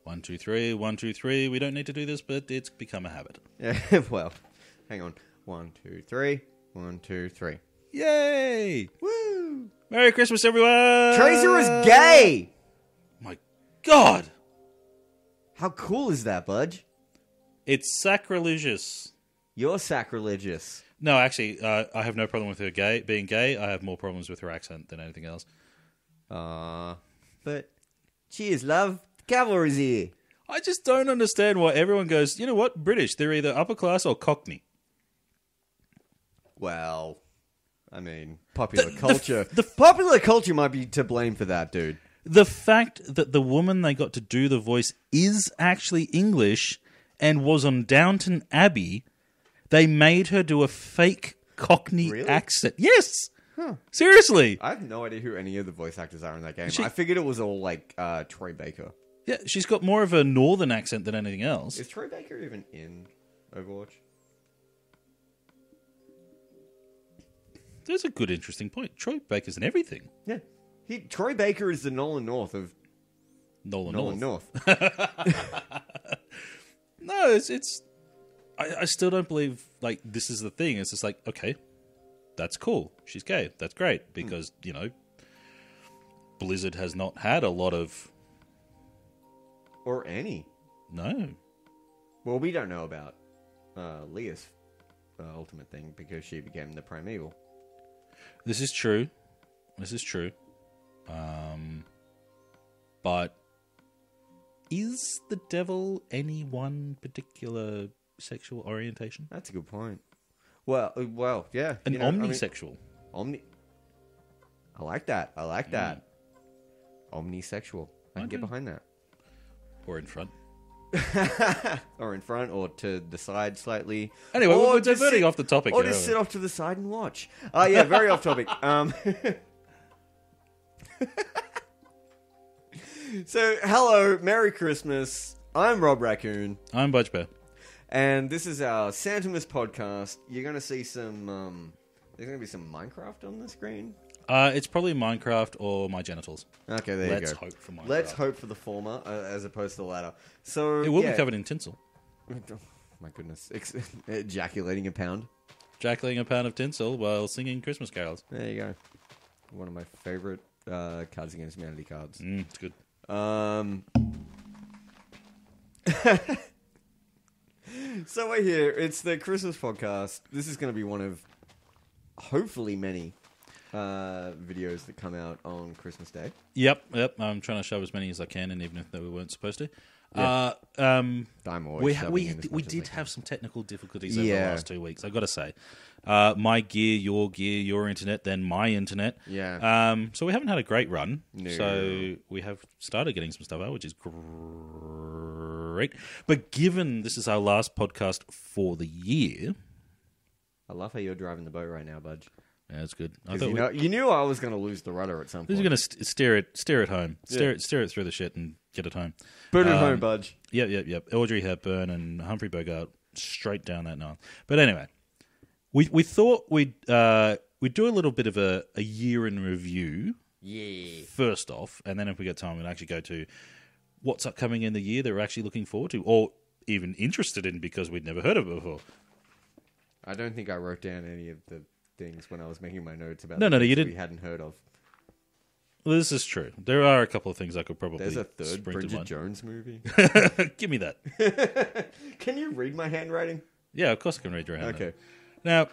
1, 2, 3, 1, 2, 3. We don't need to do this, but it's become a habit. Yeah, well, hang on. 1, 2, 3. 1, 2, 3. Yay! Woo! Merry Christmas, everyone! Tracer is gay! My God! How cool is that, Budge? It's sacrilegious. You're sacrilegious. No, actually, I have no problem with her being gay. I have more problems with her accent than anything else. But cheers, love. Cavalry's here. I just don't understand why everyone goes, you know what, British, they're either upper class or Cockney. Well, I mean, popular culture. The popular culture might be to blame for that, dude. The fact that the woman they got to do the voice is actually English and was on Downton Abbey, they made her do a fake Cockney accent. Yes! Huh. Seriously! I have no idea who any of the voice actors are in that game. I figured it was all like Troy Baker. Yeah, she's got more of a northern accent than anything else. Is Troy Baker even in Overwatch? There's a good, interesting point. Troy Baker's in everything. Yeah. Troy Baker is the Nolan North of... Nolan North. No, it's... I still don't believe, like, this is the thing. It's just like, okay, that's cool. She's gay. That's great. Because, you know, Blizzard has not had a lot of... Or any. No. Well, we don't know about Leah's ultimate thing because she became the Primeval. This is true. But is the devil any one particular sexual orientation? That's a good point. Well, yeah. An omnisexual. I like that. Omnisexual. I can get behind that. Or in front. Or in front, or to the side slightly. Anyway, we're diverting off the topic. Or just sit off to the side and watch. Yeah, very off topic. So, hello, Merry Christmas. I'm Rob Raccoon. I'm Budge Bear. And this is our Santimus podcast. You're going to see some... there's going to be some Minecraft on the screen. It's probably Minecraft or my genitals. Okay, there you go. Let's hope for Minecraft. Let's hope for the former as opposed to the latter. So it will be covered in tinsel. Oh, my goodness. Ejaculating a pound. Ejaculating a pound of tinsel while singing Christmas carols. There you go. One of my favorite Cards Against Humanity cards. It's good. So we're here. It's the Christmas podcast. This is going to be one of hopefully many videos that come out on Christmas Day. Yep. I'm trying to shove as many as I can, and even if we weren't supposed to. Yeah. I'm always we did have some technical difficulties over the last 2 weeks, I've got to say. My gear, your internet, then my internet. Yeah. So we haven't had a great run. No. So we have started getting some stuff out, which is great. But given this is our last podcast for the year... I love how you're driving the boat right now, Budge. Yeah, that's good. You knew I was going to lose the rudder at some point. You're going to steer it home. Steer it through the shit and get it home. Put it home, Budge. Yep. Audrey Hepburn and Humphrey Bogart straight down that Nile. But anyway, we thought we'd do a little bit of a year in review. Yeah. First off, and then if we get time, we'll actually go to what's upcoming in the year that we're actually looking forward to, or even interested in because we'd never heard of it before. I don't think I wrote down any of the things when I was making my notes about no, you didn't. We hadn't heard of. Well, this is true. There are a couple of things I could probably. There's a third Bridget Jones movie. Give me that. Can you read my handwriting? Yeah, of course I can read your handwriting. Okay. Now,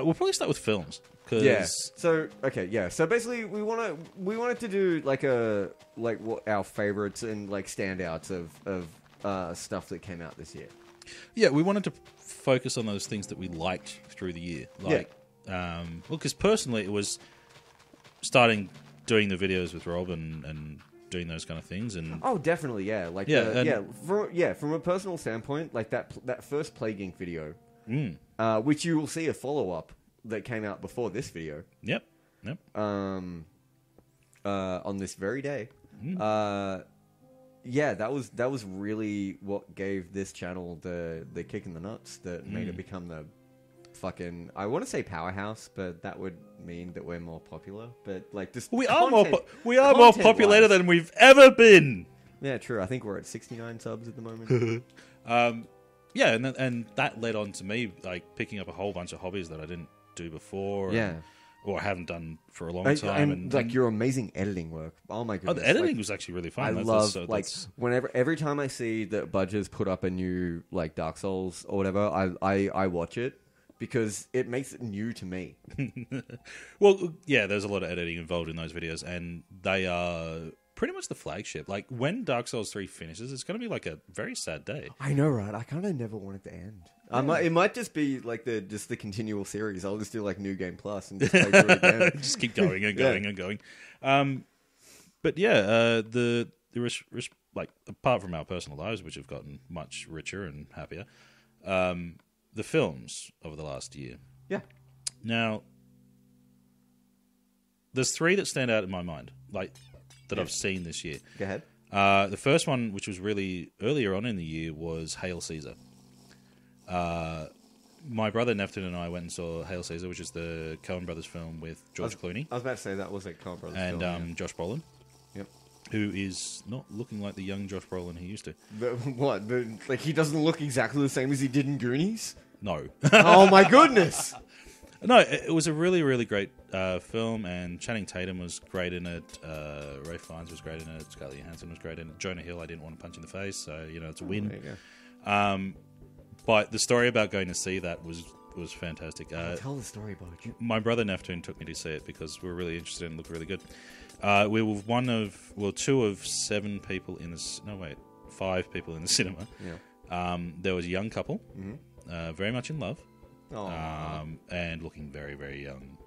we'll probably start with films. Yeah. So basically, we wanted to do like what our favorites and like standouts of stuff that came out this year. Yeah, we wanted to focus on those things that we liked through the year. Because personally, it was starting doing the videos with Rob and doing those kind of things. And definitely, yeah. From a personal standpoint, like that first Plague Inc. video, which you will see a follow up that came out before this video. Yep. On this very day. Yeah, that was really what gave this channel the kick in the nuts that made it become the fucking, I want to say powerhouse, but that would mean that we're more popular. But like, just we are more populated than we've ever been. Yeah, true. I think we're at 69 subs at the moment. Yeah, and that led on to me like picking up a whole bunch of hobbies that I didn't do before. Yeah. Or haven't done for a long time. And like your amazing editing work. Oh my goodness. the editing like, was actually really fun. I love every time I see that Budge's put up a new like Dark Souls or whatever, I watch it because it makes it new to me. Well, yeah, there's a lot of editing involved in those videos, and they are pretty much the flagship. Like when Dark Souls 3 finishes, it's going to be like a very sad day. I know, right? I kind of never want it to end. It might just be like the continual series. I'll just do like New Game Plus and just play through it again. Just keep going and going and going. But yeah, like apart from our personal lives, which have gotten much richer and happier, the films over the last year. Yeah. Now, there's 3 that stand out in my mind, like that I've seen this year. Go ahead. The first one, which was really earlier on in the year, was Hail Caesar. My brother Nefton and I went and saw Hail Caesar, which is the Coen Brothers film with George Clooney. I was about to say that was like Coen Brothers and film, Josh Brolin. Yep. Who is not looking like the young Josh Brolin he used to. What? Like he doesn't look exactly the same as he did in Goonies? No. Oh my goodness! No, it was a really, really great film, and Channing Tatum was great in it. Ralph Fiennes was great in it. Scarlett Johansson was great in it. Jonah Hill, I didn't want to punch in the face, so it's a win. There you go. But the story about going to see that was fantastic. Tell the story about you. My brother Neptune took me to see it because we were really interested and it looked really good. We were 2 of 7 people in this. No, wait, 5 people in the cinema. Yeah. There was a young couple, very much in love, and looking very, very young.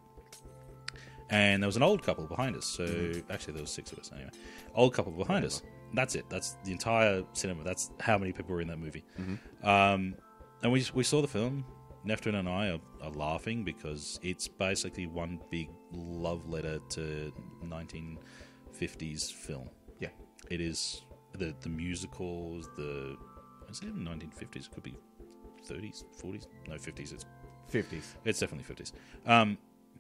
And there was an old couple behind us. So actually, there was 6 of us anyway. Old couple behind us. That's it. That's the entire cinema. That's how many people were in that movie. And we saw the film. Neftwin and I are laughing because it's basically one big love letter to 1950s film. Yeah. It is the musicals, is it even 1950s? It could be 30s, 40s? No, 50s. It's 50s. It's definitely 50s.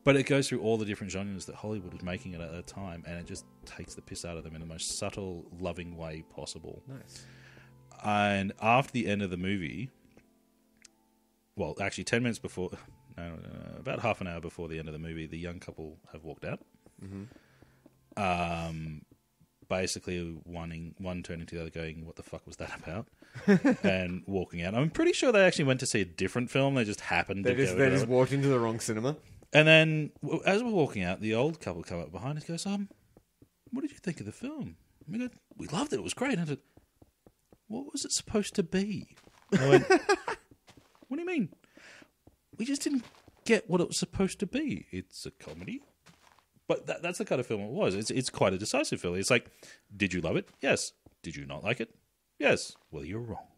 But it goes through all the different genres that Hollywood was making at that time, and it just takes the piss out of them in the most subtle, loving way possible. Nice. And after the end of the movie, well, actually 10 minutes before, about half an hour before the end of the movie, the young couple have walked out. Basically, one turning to the other going, what the fuck was that about? And walking out. I'm pretty sure they actually went to see a different film. They just happened to go. They just walked into the wrong cinema. And then, as we're walking out, the old couple come up behind us and goes, what did you think of the film? We go, we loved it. It was great. And I said, what was it supposed to be? I went, what do you mean? We just didn't get what it was supposed to be. It's a comedy. But that's the kind of film it was. It's quite a decisive film. It's like, did you love it? Yes. Did you not like it? Yes. Well, you're wrong.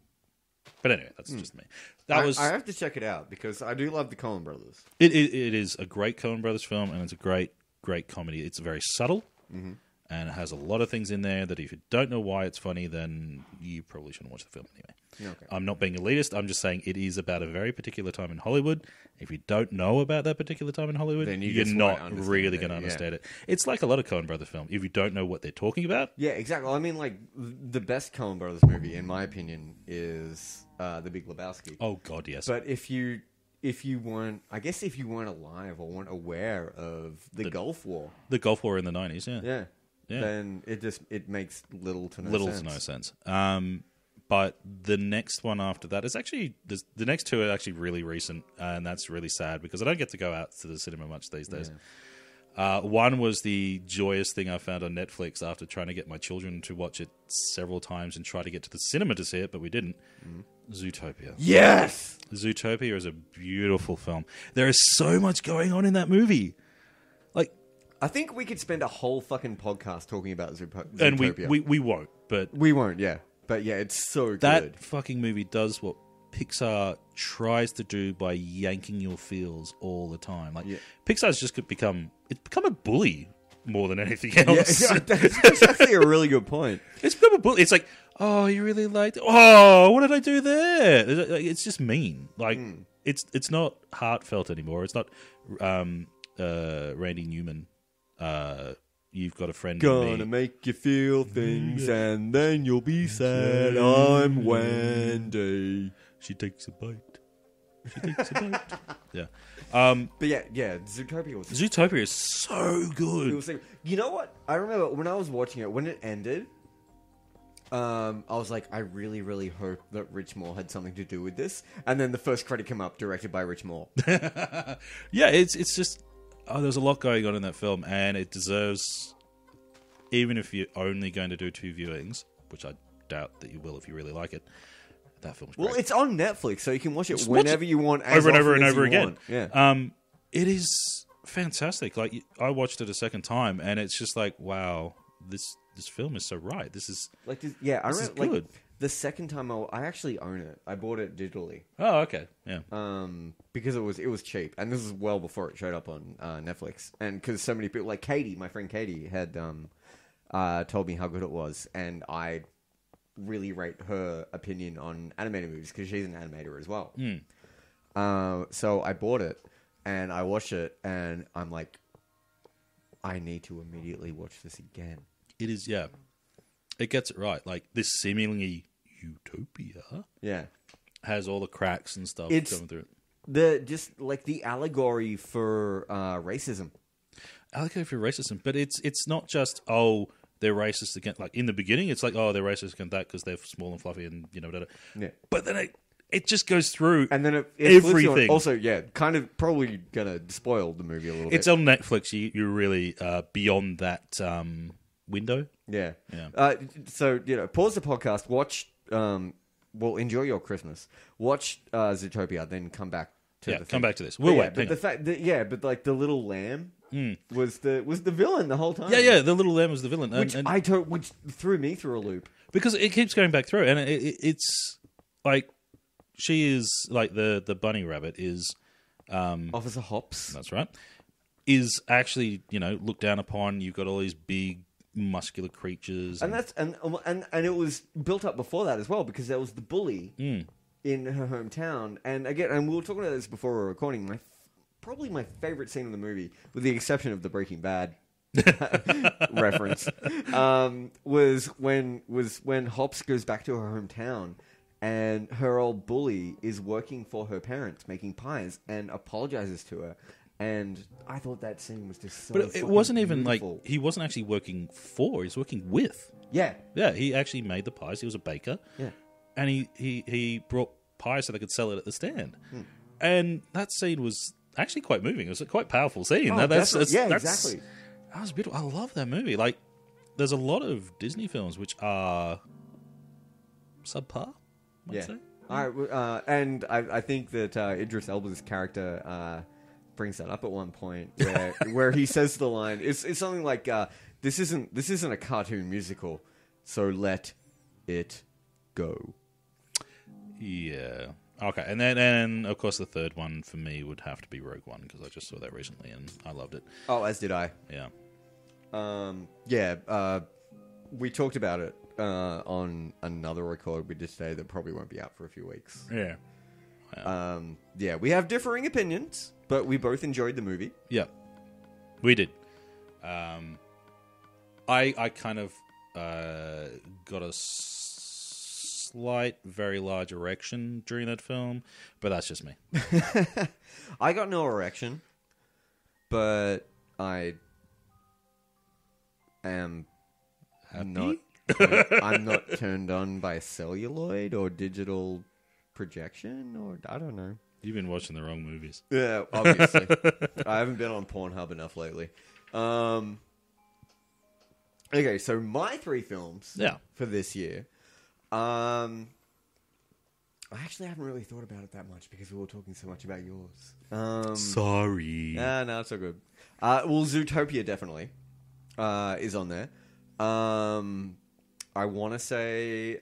But anyway, that's just me. I have to check it out because I do love the Coen Brothers. It is a great Coen Brothers film, and it's a great, great comedy. It's very subtle, and it has a lot of things in there that if you don't know why it's funny, then you probably shouldn't watch the film anyway. Okay. I'm not being elitist. I'm just saying it is about a very particular time in Hollywood. If you don't know about that particular time in Hollywood, then you're not really going to understand it. It's like a lot of Coen Brothers films. If you don't know what they're talking about... Yeah, exactly. I mean, like, the best Coen Brothers movie, in my opinion, is The Big Lebowski. Oh, God, yes. But if you weren't alive or weren't aware of the Gulf War... The Gulf War in the 90s, yeah. Yeah. Then it makes little to no sense. But the next one after that is actually... The next 2 are actually really recent, and that's really sad because I don't get to go out to the cinema much these days. One was the joyous thing I found on Netflix after trying to get my children to watch it several times and try to get to the cinema to see it, but we didn't. Zootopia. Yes! Zootopia is a beautiful film. There is so much going on in that movie. Like, I think we could spend a whole fucking podcast talking about Zootopia. And we won't, but... We won't, yeah. But yeah, it's so good. That fucking movie does what Pixar tries to do by yanking your feels all the time. Like, Pixar's just become a bully more than anything else. Yeah, that's actually a really good point. It's become a bully. It's like, oh, you really liked it? Oh, what did I do there? It's just mean. Like, it's not heartfelt anymore. It's not Randy Newman You've Got a Friend in Gonna Me. make you feel things and then you'll be sad. I'm Wendy. She takes a bite. She takes a bite. Yeah. But yeah, Zootopia was... Zootopia is so It good. was you know what? I remember when I was watching it, when it ended, I was like, I really, really hope that Rich Moore had something to do with this. And then the first credit came up, directed by Rich Moore. Yeah, it's just... there's a lot going on in that film, and it deserves... Even if you're only going to do 2 viewings, which I doubt that you will if you really like it, that film's great. Well, it's on Netflix, so you can watch it Just watch whenever it you want, as over and over often and as over you again. want. Yeah. It is fantastic. Like, I watched it a second time, and it's just like, wow, this film is so right. This is... Like, yeah, I This is remember, good. the second time I actually own it. I bought it digitally. Oh, okay. Yeah. Because it was cheap, and this was well before it showed up on Netflix. And because so many people, like Katie, my friend Katie, had told me how good it was, and I really rate her opinion on animated movies because she's an animator as well. So I bought it, and I watched it, and I'm like, I need to immediately watch this again. It is, yeah. It gets it right. Like, this seemingly utopia Yeah. has all the cracks and stuff It's- going through it. The allegory for racism. Allegory for racism, but it's not just, oh, they're racist against, like, in the beginning, it's like, oh, they're racist against that because they're small and fluffy and, you know, da, da. Yeah. But then it just goes through And then it flips you on- everything. Also, yeah, kind of probably gonna spoil the movie a little It's bit. on Netflix. You're really beyond that window. Yeah. Yeah. So, pause the podcast, watch, enjoy your Christmas. Watch Zootopia, then come back to the thing. Come back to this. We'll But wait. yeah, but hang the on. fact that, but like the little lamb was the villain the whole time. Yeah, the little lamb was the villain. Which and which threw me through a loop. because it keeps going back through, and it's like she is like the bunny rabbit is. Officer Hops. That's right. Is actually looked down upon. You've got all these big muscular creatures, And that's and it was built up before that as well, because there was the bully in her hometown. And again, and we were talking about this before we were recording. Probably my favorite scene in the movie, with the exception of the Breaking Bad reference, was when Hops goes back to her hometown, and her old bully is working for her parents, making pies, and apologizes to her. And I thought that scene was just so. but it fucking wasn't even beautiful. like he wasn't actually working for. He was working with. Yeah, Yeah, he actually made the pies. He was a baker. yeah. And he brought pies so they could sell it at the stand. And that scene was actually quite moving. It was a quite powerful scene. Oh, That's exactly. That was beautiful. I love that movie. Like, there's a lot of Disney films which are subpar, I'd say. And I think that Idris Elba's character brings that up at one point where he says the line. It's something like, "This isn't a cartoon musical, so let it go." Yeah. Okay. And then of course, the third one for me would have to be Rogue One because I just saw that recently and I loved it. Oh, as did I. Yeah. We talked about it on another record we did today that probably won't be out for a few weeks. Yeah. We have differing opinions, but we both enjoyed the movie. Yeah, we did. I kind of got a slight, very large erection during that film, but that's just me. I got no erection, but I am Happy? I'm not turned on by celluloid or digital projection, or I don't know. You've been watching the wrong movies. Yeah, obviously. I haven't been on Pornhub enough lately. Okay, so my 3 films for this year. I actually haven't really thought about it that much because we were talking so much about yours. Sorry. No, it's all good. Well, Zootopia definitely is on there. I want to say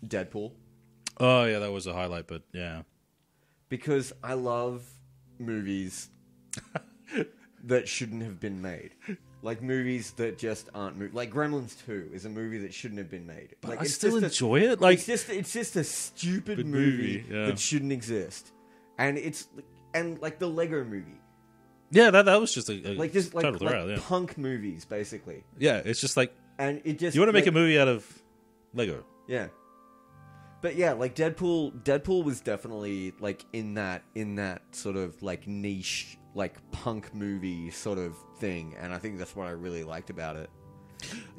Deadpool. Oh, yeah, that was a highlight, but yeah. Because I love movies that shouldn't have been made. Like movies that just aren't like Gremlins 2 is a movie that shouldn't have been made. But Like I it's still just enjoy it. Like, it's just a stupid Good movie movie, yeah. that shouldn't exist. And it's like the Lego movie. Yeah, that was just a Like just like, total like thrill, yeah. punk movies, basically. Yeah, it's just like, And it just you want to make like, a movie out of Lego. Yeah. But yeah, like Deadpool was definitely like in that sort of like niche like punk movie sort of thing, and I think that's what I really liked about it.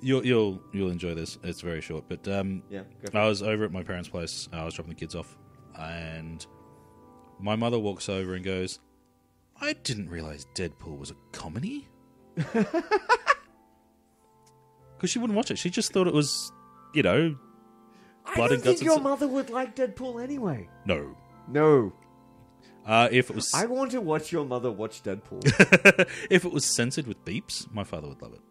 You'll enjoy this. It's very short, but Yeah, go for I it. was over at my parents' place. I was dropping the kids off, and my mother walks over and goes, "I didn't realize Deadpool was a comedy." Because she wouldn't watch it. She just thought it was, I blood don't and guts. think And your mother would like Deadpool anyway. No. No, If it was, I want to watch your mother watch Deadpool. if it was censored with beeps, my father would love it.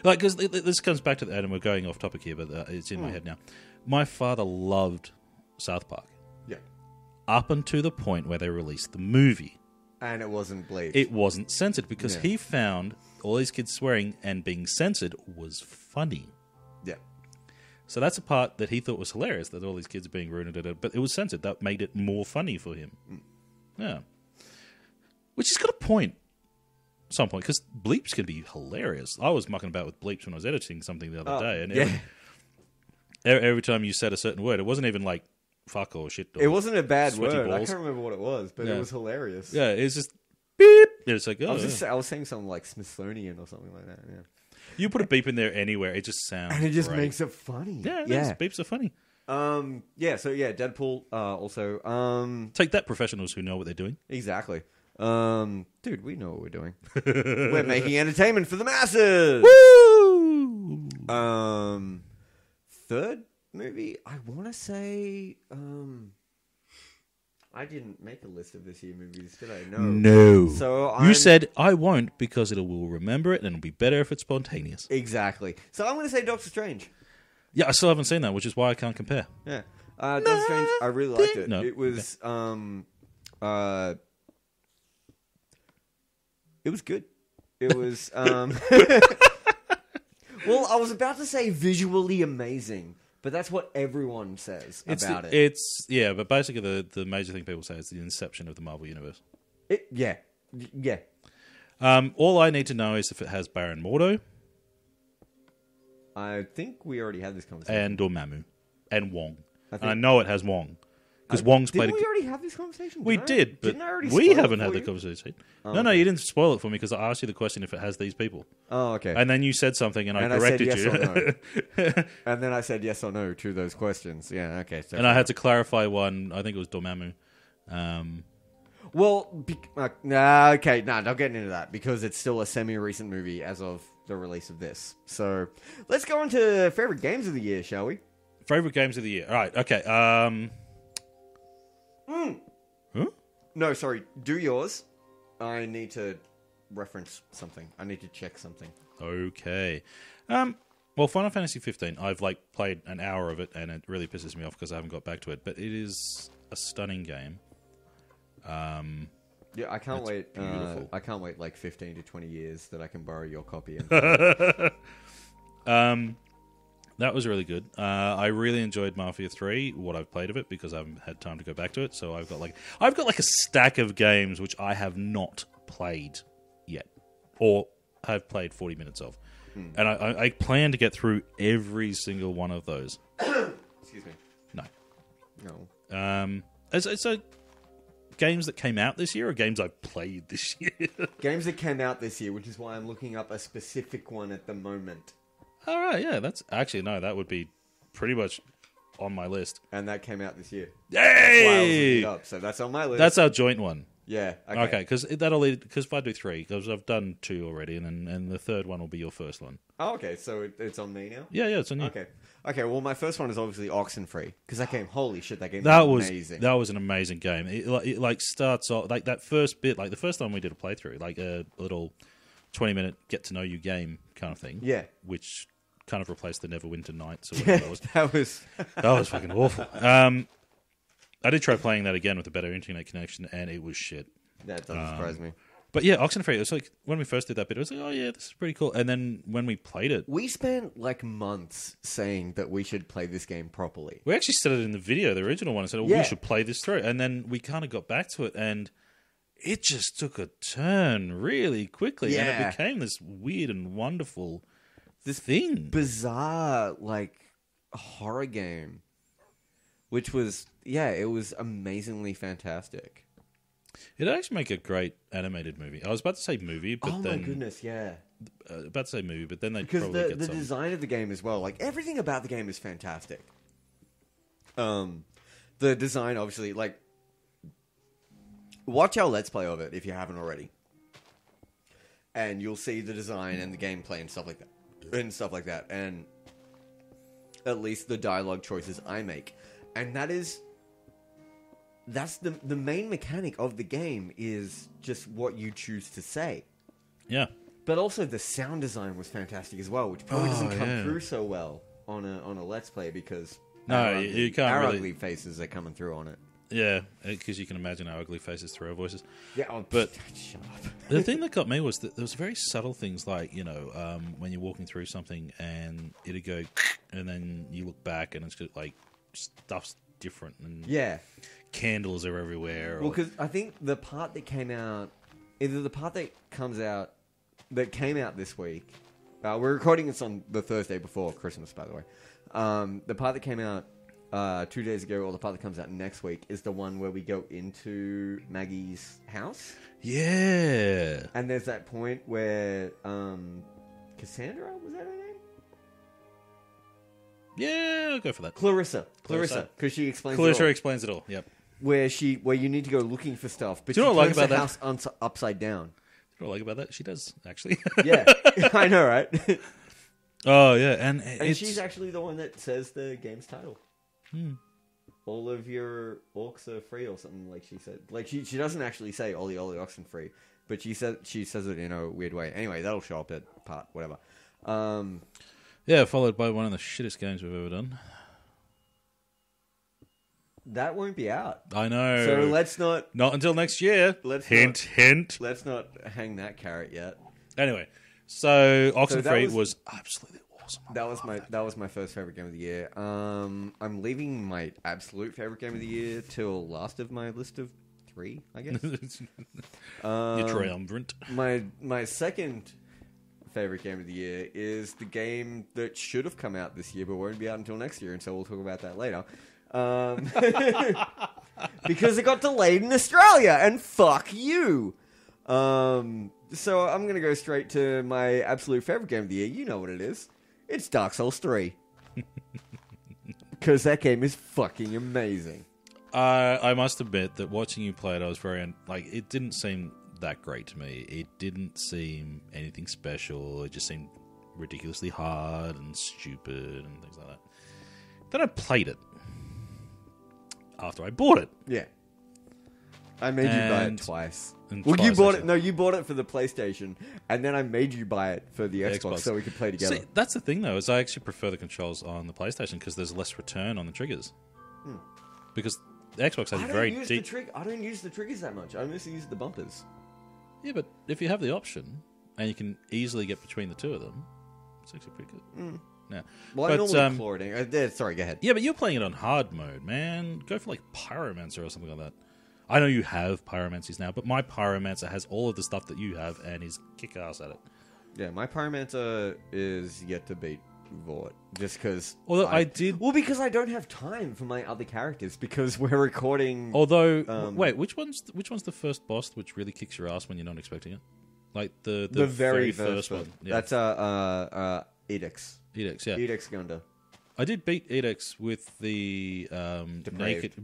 Like, because this comes back to and we're going off topic here, but it's in my head now. My father loved South Park Yeah, up until the point where they released the movie. and it wasn't bleached. It wasn't censored because Yeah. he found all these kids swearing and being censored was funny. Yeah, So that's a part that he thought was hilarious, that all these kids are being ruined, but it was censored. That made it more funny for him. Yeah. Which has got a point. Some point, because bleeps can be hilarious. I was mucking about with bleeps when I was editing something the other day, and yeah. every time you said a certain word, it wasn't even like fuck or shit. Or It wasn't a bad sweaty word. I balls. can't remember what it was, but Yeah. it was hilarious. Yeah, it's just beep. And it's like, I oh, was yeah. I was saying something like Smithsonian or something like that. Yeah, You put a beep in there anywhere, it just sounds and it just great. makes it funny. Yeah, yeah. beeps are funny. Yeah. So yeah, Deadpool. Also. Take that, professionals who know what they're doing. Exactly. Dude, we know what we're doing. We're making entertainment for the masses. Woo! Third movie, I want to say. I didn't make a list of this year movies, did I? No. No. So you I'm- said I won't because it will remember it and it'll be better if it's spontaneous. Exactly. So I'm going to say Doctor Strange. Yeah, I still haven't seen that, which is why I can't compare. Yeah. Doctor Strange, I really liked it. No. It was, it was good. It was, well, I was about to say visually amazing, but that's what everyone says about it. It's yeah, but basically the major thing people say is the inception of the Marvel Universe. Yeah. All I need to know is if it has Baron Mordo I think we already had this conversation. and Dormammu and Wong. I think- And I know it has Wong because Wong's played. Didn't we already have this conversation? We did, but Didn't I already we spoil it haven't for had the you? conversation. Oh, No, okay. you didn't spoil it for me because I asked you the question if it has these people, Oh, okay. and then you said something and I And I said corrected yes you, or no. And then I said yes or no to those questions. Yeah, okay. So and I had to clarify one. I think it was Dormammu. Well, okay, not getting into that because it's still a semi-recent movie as of the release of this. So let's go on to favorite games of the year, shall we? Favorite games of the year. All right. Okay. Huh? No, sorry. Do yours. I need to reference something. I need to check something. Okay. Well, Final Fantasy 15, I've played an hour of it, and it really pisses me off because I haven't got back to it. But it is a stunning game. Yeah, I can't It's wait. beautiful. I can't wait like 15 to 20 years that I can borrow your copy. That was really good. I really enjoyed Mafia 3, what I've played of it, because I haven't had time to go back to it. So I've got a stack of games which I have not played yet, or have played 40 minutes of, and I plan to get through every single one of those. Excuse me. No, No. it's games that came out this year or games I've played this year. Games that came out this year, which is why I'm looking up a specific one at the moment. All right, yeah, that's actually no, that would be pretty much on my list. And that came out this year. That's why I was looking Yay! it up. So that's on my list. That's our joint one. Yeah. Okay, because that'll lead. Because if I do 3, because I've done 2 already, and the third one will be your first one. Oh, okay. So it's on me now? Yeah, it's on you. Okay. Okay, well, my first one is obviously Oxenfree. Because that game, holy shit, that game That was was amazing. that was an amazing game. It starts off like that first bit, like the first time we did a playthrough, like a little 20-minute get to know you game kind of thing. Yeah. which kind of replaced the Neverwinter Nights or whatever it was. That was... That was fucking awful. I did try playing that again with a better internet connection, and it was shit. That doesn't surprise me. But yeah, Oxenfree, it was like when we first did that bit, it was like, oh yeah, this is pretty cool. And then when we played it, We spent like months saying that we should play this game properly. we actually said it in the video, the original one, and said, oh, Yeah. we should play this through. And then we kind of got back to it, and it just took a turn really quickly, and Yeah. it became this weird and wonderful thing. bizarre like horror game, which was it was amazingly fantastic. It'd actually make a great animated movie. I was about to say movie, but Oh then my goodness, yeah. About to say movie, but then they'd Because probably the get some. design of the game as well, like everything about the game is fantastic. The design, obviously, like watch our Let's Play of it if you haven't already, and you'll see the design and the gameplay and stuff like that, and at least the dialogue choices I make, and that's the main mechanic of the game is just what you choose to say. Yeah. But also the sound design was fantastic as well, which probably doesn't come through so well on a Let's Play because you can't our really- ugly faces are coming through on it. Yeah, because you can imagine our ugly faces through our voices. Yeah, But- shut up. The thing that got me was that there was very subtle things like, when you're walking through something and it'd go, and then you look back and it's just like stuff's different and Yeah, candles are everywhere. well, because I think the part that came out, either the part that came out this week. We're recording this on the Thursday before Christmas, by the way. The part that came out 2 days ago, or the part that comes out next week, is the one where we go into Maggie's house. Yeah. And there's that point where Cassandra, was that her name? Yeah, I'll go for that. Clarissa, Clarissa. because she explains Clarissa it all. explains it all. Yep. Where you need to go looking for stuff, but Do you she know what I like turns the about house upside down. You know what I like about that? She does, actually. Yeah, I know, right? Oh, yeah. And And she's actually the one that says the game's title. All of your orcs are free, or something like she said. Like she doesn't actually say all the orcs are free, but she says it in a weird way. Anyway, that'll show up at part whatever. Yeah, followed by one of the shittest games we've ever done. That won't be out, I know. so let's not Not until next year. Let's hint, hint. let's not hang that carrot yet. Anyway, so that Oxenfree was- was absolutely awesome. That was my first favorite game of the year. I'm leaving my absolute favorite game of the year till last of my list of 3, I guess. Your triumvirate. My second favorite game of the year is the game that should have come out this year but won't be out until next year, and so we'll talk about that later. Because it got delayed in Australia, and fuck you. So I'm going to go straight to my absolute favorite game of the year. You know what it is. It's Dark Souls 3. Because that game is fucking amazing. I must admit that watching you play it, I was very... it didn't seem that great to me. It didn't seem anything special. It just seemed ridiculously hard and stupid and things like that. Then I played it. After I bought it. Yeah. I made you buy it And- twice. and Well, you twice, bought it. actually. No, you bought it for the PlayStation, and then I made you buy it for the Xbox, Xbox. so we could play together. See, that's the thing, though, is I actually prefer the controls on the PlayStation because there's less return on the triggers. Because the Xbox has I a don't very use deep... I don't use the triggers that much. I mostly use the bumpers. Yeah, but if you have the option, and you can easily get between the two of them, it's actually pretty good. Yeah. Well, I But, normally claw it in. Sorry, go ahead. Yeah, but you're playing it on hard mode, man. Go for, Pyromancer or something like that. I know you have Pyromancers now, but my Pyromancer has all of the stuff that you have and is kick-ass at it. Yeah, my Pyromancer is yet to beat Vort. Just because... Although I did... Well, because I don't have time for my other characters, because we're recording... Although, wait, which one's the first boss which really kicks your ass when you're not expecting it? Like the very first one. one. Yeah. That's Edix. Edix, yeah. Edix Gunda. I did beat Edix with the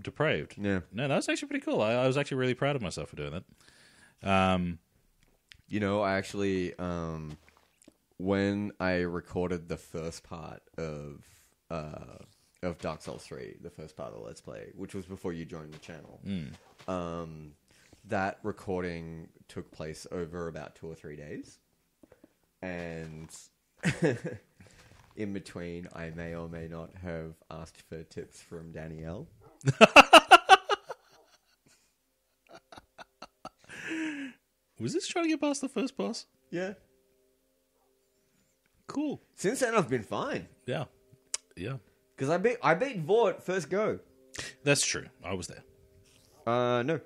Depraved. Yeah. No, that was actually pretty cool. I was actually really proud of myself for doing that. You know, I actually, when I recorded the first part of Dark Souls 3, the first part of Let's Play, which was before you joined the channel, that recording took place over about 2 or 3 days. And in between, I may or may not have asked for tips from Danielle. Was this trying to get past the first boss? Yeah. Cool. Since then, I've been fine. Yeah. Yeah. Because I beat Vort first go. That's true. I was there. No.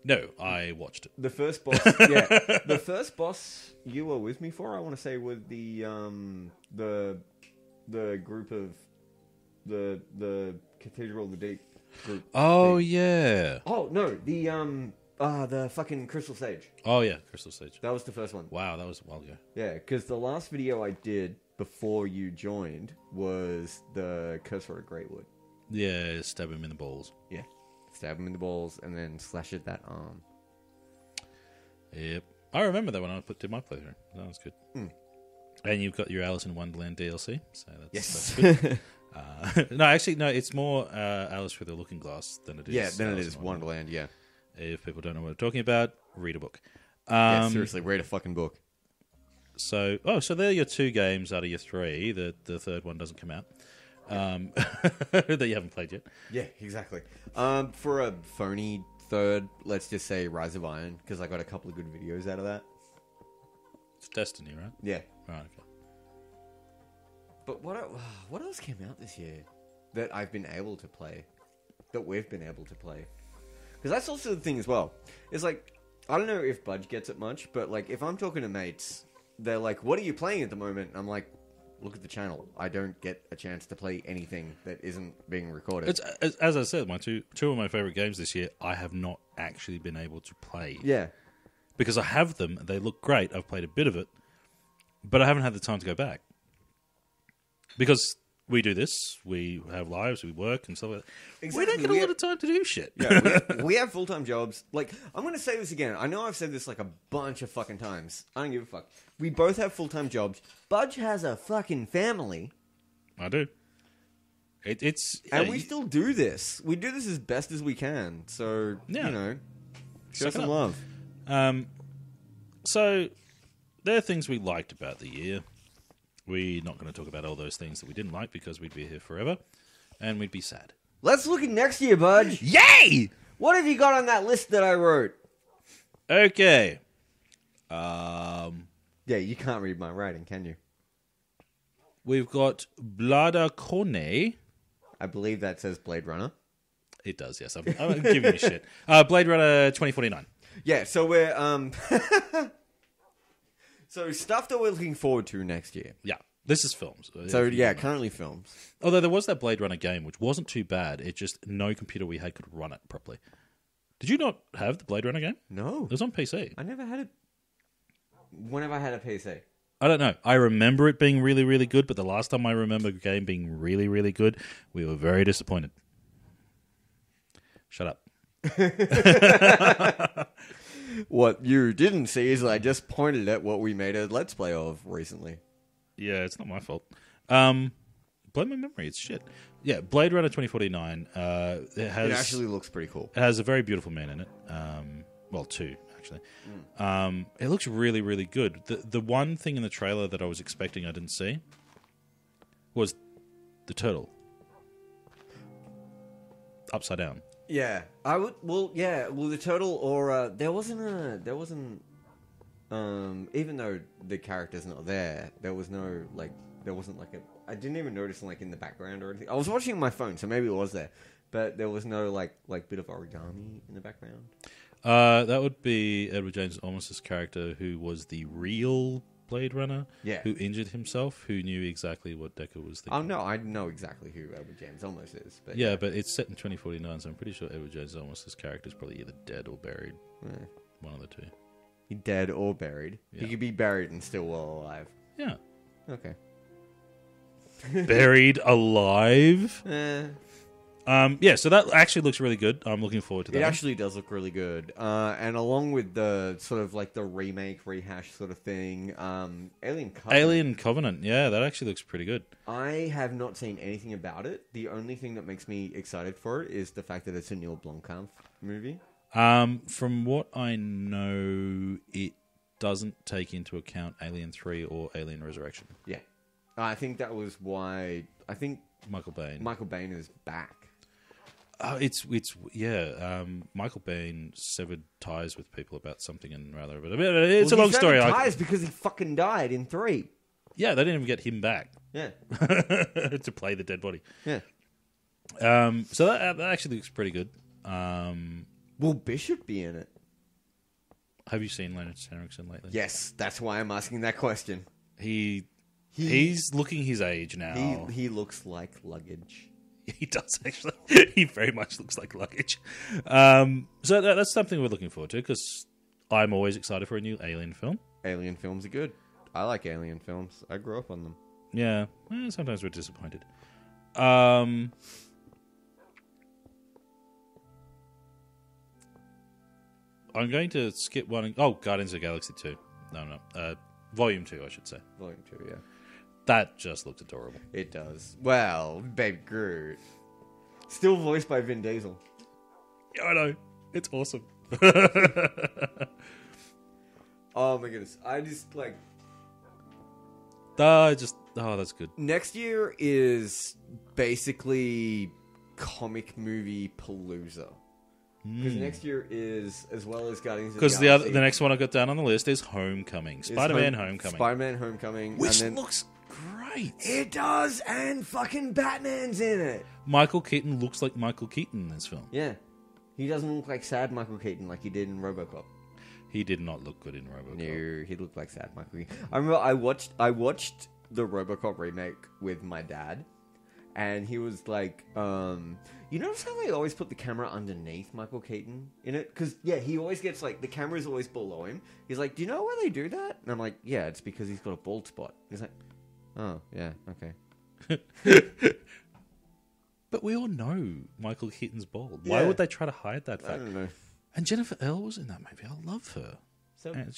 No, I watched it. The first boss, yeah, the first boss you were with me for, I want to say, was the group of the Cathedral of the Deep group. Oh thing. yeah. Oh no, the fucking Crystal Sage. Oh yeah, Crystal Sage. That was the first one. Wow, that was a while ago. Yeah, because the last video I did before you joined was the Cursor of Greatwood. Yeah, stab him in the balls. Yeah. Stab him in the balls and then slash at that arm. Yep. I remember that when I did my playthrough. That was good. Mm. And you've got your Alice in Wonderland DLC, so that's Yes. good. No, actually, no, it's more Alice Through the Looking Glass than it is. Yeah, then it Alice is in Wonderland, yeah. If people don't know what I'm talking about, read a book. Yeah, seriously, read a fucking book. So they're your 2 games out of your 3. The third one doesn't come out. That you haven't played yet. Yeah, exactly. For a phony third, let's just say Rise of Iron, because I got a couple of good videos out of that. It's Destiny, right? Yeah. Right, okay. But what else came out this year that I've been able to play? That we've been able to play? Because that's also the thing as well. It's like, I don't know if Budge gets it much, but like if I'm talking to mates, they're like, what are you playing at the moment? I'm like, look at the channel. I don't get a chance to play anything that isn't being recorded. It's as I said, my two of my favorite games this year, I have not actually been able to play. Yeah. Because I have them, they look great. I've played a bit of it, but I haven't had the time to go back. Because we do this, we have lives, we work and stuff like that. Exactly. We don't get a lot of time to do shit. Yeah, we have full-time jobs. Like, I'm going to say this again. I know I've said this like a bunch of fucking times. I don't give a fuck. We both have full-time jobs. Budge has a fucking family. I do. It's and we still do this. We do this as best as we can. So, Yeah. you know, show Suck it some up. love. So there are things we liked about the year. We're not going to talk about all those things that we didn't like because we'd be here forever and we'd be sad. Let's look at next year, Budge. Yay! What have you got on that list that I wrote? Okay. Yeah, you can't read my writing, can you? We've got Blada Corne. I believe that says Blade Runner. It does, yes. I'm giving you shit. Blade Runner 2049. Yeah, so we're so stuff that we're looking forward to next year. Yeah. This is films. So yeah, currently films. Although there was that Blade Runner game, which wasn't too bad. It just no computer we had could run it properly. Did you not have the Blade Runner game? No. It was on PC. I never had it. When have I had a PC? I don't know. I remember it being really, really good, but the last time I remember a game being really, really good, we were very disappointed. Shut up. What you didn't see is I just pointed at what we made a Let's Play of recently. Yeah, it's not my fault. Blame my memory. It's shit. Yeah, Blade Runner 2049. It actually looks pretty cool. It has a very beautiful man in it. Well, 2 actually. It looks really, really good. The one thing in the trailer that I was expecting I didn't see was the turtle upside down. Yeah, I would. Well, yeah. Well, the turtle, or there wasn't. Even though the character's not there, there was no like. There wasn't like a. I didn't even notice like in the background or anything. I was watching on my phone, so maybe it was there, but there was no like bit of origami in the background. That would be Edward James Olmos's character, who was the real Blade Runner, Yeah. who injured himself, who knew exactly what Deckard was thinking. Oh no, I know exactly who Edward James Olmos is. But Yeah, but it's set in 2049, so I'm pretty sure Edward James Olmos's character is probably either dead or buried. Yeah. One of the two. He dead or buried. Yeah. He could be buried and still well alive. Yeah. Okay. Buried alive? Eh. Yeah, so that actually looks really good. I'm looking forward to that. It actually does look really good. And along with the sort of like the remake, rehash sort of thing, Alien Covenant. Alien Covenant, yeah, that actually looks pretty good. I have not seen anything about it. The only thing that makes me excited for it is the fact that it's a Neil Blomkamp movie. From what I know, it doesn't take into account Alien 3 or Alien Resurrection. Yeah. I think that was why... I think Michael Bain. Michael Bain is back. Michael Bain severed ties with people about something and rather, but it's a long story. Ties because he fucking died in 3. Yeah, they didn't even get him back. Yeah. To play the dead body. Yeah. So that actually looks pretty good. Will Bishop be in it? Have you seen Lance Henriksen lately? Yes, that's why I'm asking that question. He's looking his age now. He looks like luggage. He does, actually. He very much looks like luggage. So that's something we're looking forward to, because I'm always excited for a new Alien film. Alien films are good. I like Alien films. I grew up on them. Yeah, sometimes we're disappointed. I'm going to skip one. Guardians of the Galaxy 2. No. Volume 2, I should say. Volume 2, yeah. That just looked adorable. It does. Well, Babe Groot. Still voiced by Vin Diesel. Yeah, I know. It's awesome. Oh my goodness. I just like... that's good. Next year is basically comic movie palooza. Because next year is, as well as Guardians of the Galaxy... Because the next one I got down on the list is Homecoming. Spider-Man Homecoming. Spider-Man Homecoming. Which looks great. It does, and fucking Batman's in it. Michael Keaton looks like Michael Keaton in this film. Yeah. He doesn't look like sad Michael Keaton like he did in RoboCop. He did not look good in RoboCop. No, he looked like sad Michael Keaton. I remember I watched the RoboCop remake with my dad, and he was like, you notice how they always put the camera underneath Michael Keaton in it? Because, yeah, he always gets, like, the camera's always below him. He's like, do you know why they do that? And I'm like, yeah, it's because he's got a bald spot. He's like, oh, yeah, okay. But we all know Michael Keaton's bald. Why would they try to hide that fact? I don't know. And Jennifer Earl was in that movie. I love her.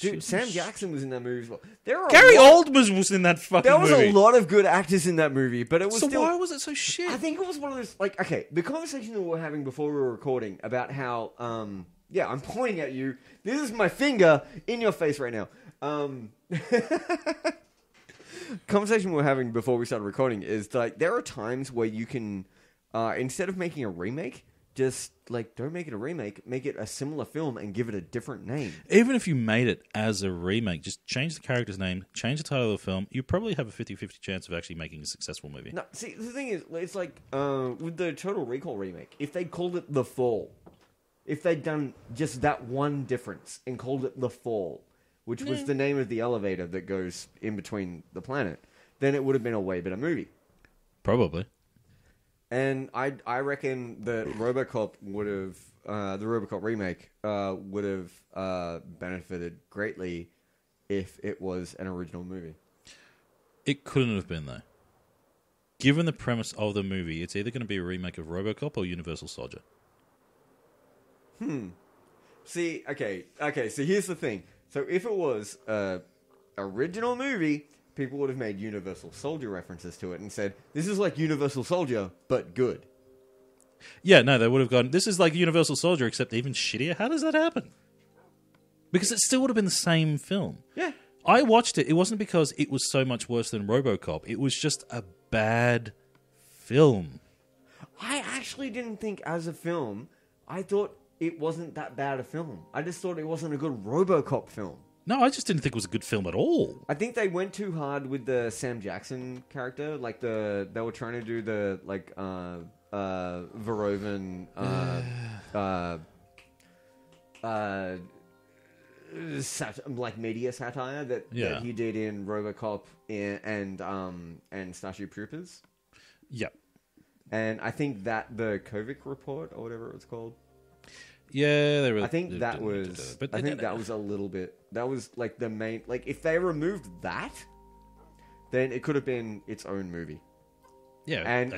Dude, Sam Jackson was in that movie as well. Gary Oldman was in that fucking movie. There was a lot of good actors in that movie, but it was so still... why was it so shit? I think it was one of those... Like, okay, the conversation that we were having before we were recording about how... yeah, I'm pointing at you. This is my finger in your face right now. Conversation we were having before we started recording is, like, there are times where you can... instead of making a remake... Just, like, don't make it a remake. Make it a similar film and give it a different name. Even if you made it as a remake, just change the character's name, change the title of the film, you probably have a 50-50 chance of actually making a successful movie. No, see, the thing is, it's like, with the Total Recall remake, if they called it The Fall, if they'd done just that one difference and called it The Fall, which was the name of the elevator that goes in between the planet, then it would have been a way better movie. Probably. And I reckon that RoboCop would have, the RoboCop remake would have benefited greatly if it was an original movie. It couldn't have been, though. Given the premise of the movie, it's either going to be a remake of RoboCop or Universal Soldier. See, okay, so here's the thing. So if it was an original movie... people would have made Universal Soldier references to it and said, this is like Universal Soldier, but good. Yeah, no, they would have gone, this is like Universal Soldier, except even shittier. How does that happen? Because it still would have been the same film. Yeah. I watched it. It wasn't because it was so much worse than RoboCop. It was just a bad film. I actually didn't think as a film, I thought it wasn't that bad a film. I just thought it wasn't a good RoboCop film. No, I just didn't think it was a good film at all. I think they went too hard with the Sam Jackson character. Like they were trying to do the like Verhoeven like media satire that he did in RoboCop and Starship Troopers. Yep. And I think that the Kovic Report or whatever it was called. Yeah, they really. I think that was. I think that was a little bit. That was like the main. Like if they removed that, then it could have been its own movie. Yeah, and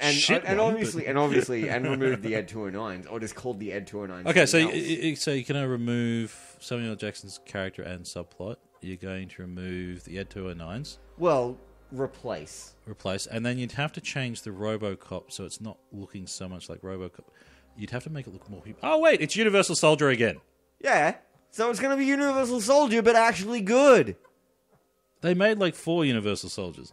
obviously removed the Ed 209s or just called the Ed 209s. Okay, so you're going to remove Samuel Jackson's character and subplot. You're going to remove the Ed 209s. Well, replace, and then you'd have to change the RoboCop so it's not looking so much like RoboCop. You'd have to make it look more... Oh, wait, it's Universal Soldier again. Yeah, so it's going to be Universal Soldier, but actually good. They made like 4 Universal Soldiers.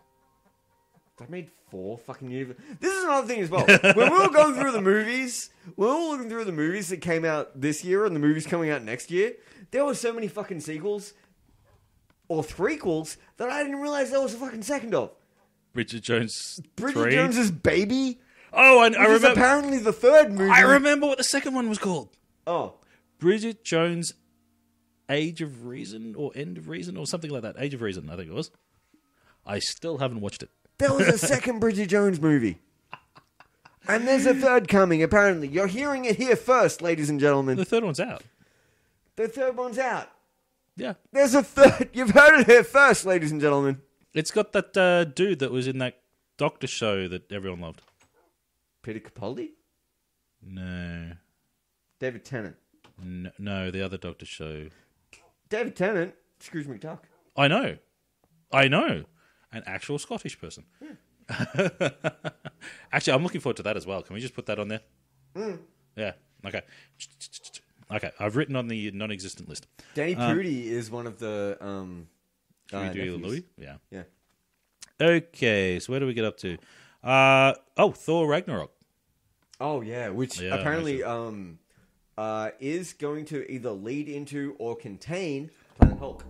They made 4 fucking Universal... This is another thing as well. When we were going through the movies, when we were looking through the movies that came out this year and the movies coming out next year, there were so many fucking sequels or threequels that I didn't realize there was a fucking second of. Bridget Jones 3? Bridget Jones's Baby... Oh, and I remember... apparently the third movie... I remember what the second one was called. Oh. Bridget Jones Age of Reason or End of Reason or something like that. Age of Reason, I think it was. I still haven't watched it. There was a second Bridget Jones movie. And there's a third coming, apparently. You're hearing it here first, ladies and gentlemen. The third one's out. The third one's out. Yeah. There's a third. You've heard it here first, ladies and gentlemen. It's got that dude that was in that Doctor show that everyone loved. Peter Capaldi? No. David Tennant. No, the other Doctor show. David Tennant? Scrooge McDuck. I know. An actual Scottish person. Yeah. Actually, I'm looking forward to that as well. Can we just put that on there? Yeah. Okay. Okay. I've written on the non-existent list. Danny Pudi is one of the Huey Louis? Yeah. Yeah. Okay, so where do we get up to? Thor Ragnarok. Oh, yeah, which apparently is going to either lead into or contain Planet Hulk.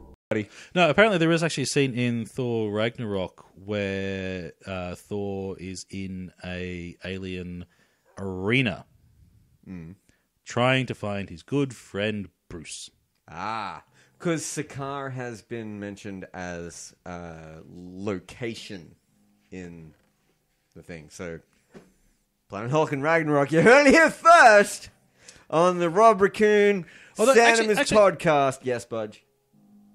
No, apparently there is actually a scene in Thor Ragnarok where Thor is in a alien arena trying to find his good friend Bruce. Ah, because Sakaar has been mentioned as location in the thing. So, Planet Hulk and Ragnarok, you heard it here first on the Rob Raccoon Sanimus podcast. Yes, Budge.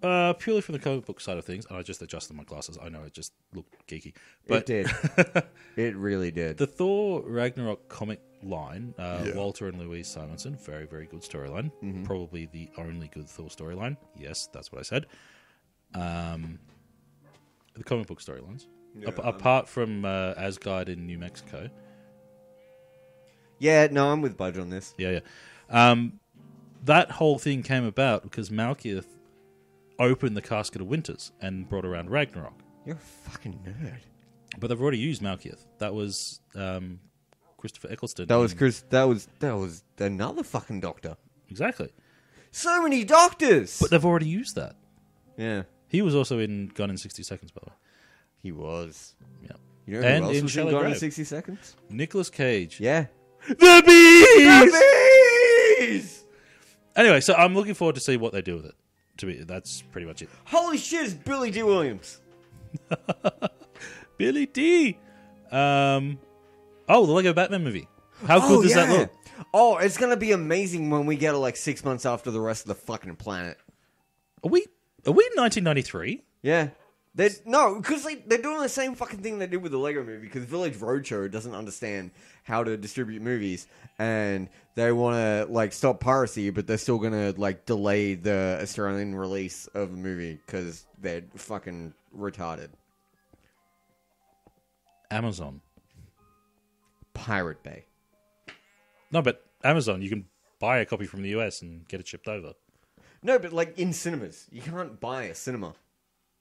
Purely from the comic book side of things, and I just adjusted my glasses. I know it just looked geeky, but it did. It really did. The Thor Ragnarok comic line, Walter and Louise Simonson, very, very good storyline. Mm-hmm. Probably the only good Thor storyline. Yes, that's what I said. The comic book storylines, apart from Asgard in New Mexico. Yeah, no, I'm with Budge on this. Yeah. That whole thing came about because Malekith opened the Casket of Winters and brought around Ragnarok. You're a fucking nerd. But they've already used Malekith. That was Christopher Eccleston. That was Chris. That was another fucking doctor. Exactly. So many doctors. But they've already used that. Yeah. He was also in Gone in 60 Seconds, by the way. He was. Yeah. You know who else was in Gone in 60 Seconds? Nicolas Cage. Yeah. The Bees! The Bees! Anyway, so I'm looking forward to see what they do with it. That's pretty much it. Holy shit, it's Billy D. Williams. Billy D. The Lego Batman movie. How cool does that look? Oh, it's going to be amazing when we get it like 6 months after the rest of the fucking planet. Are we in 1993? Yeah. No, because they're doing the same fucking thing they did with the Lego movie, because Village Roadshow doesn't understand how to distribute movies, and they want to stop piracy, but they're still going to delay the Australian release of the movie because they're fucking retarded. Amazon. Pirate Bay. No, but Amazon, you can buy a copy from the US and get it shipped over. No, but in cinemas. You can't buy a cinema.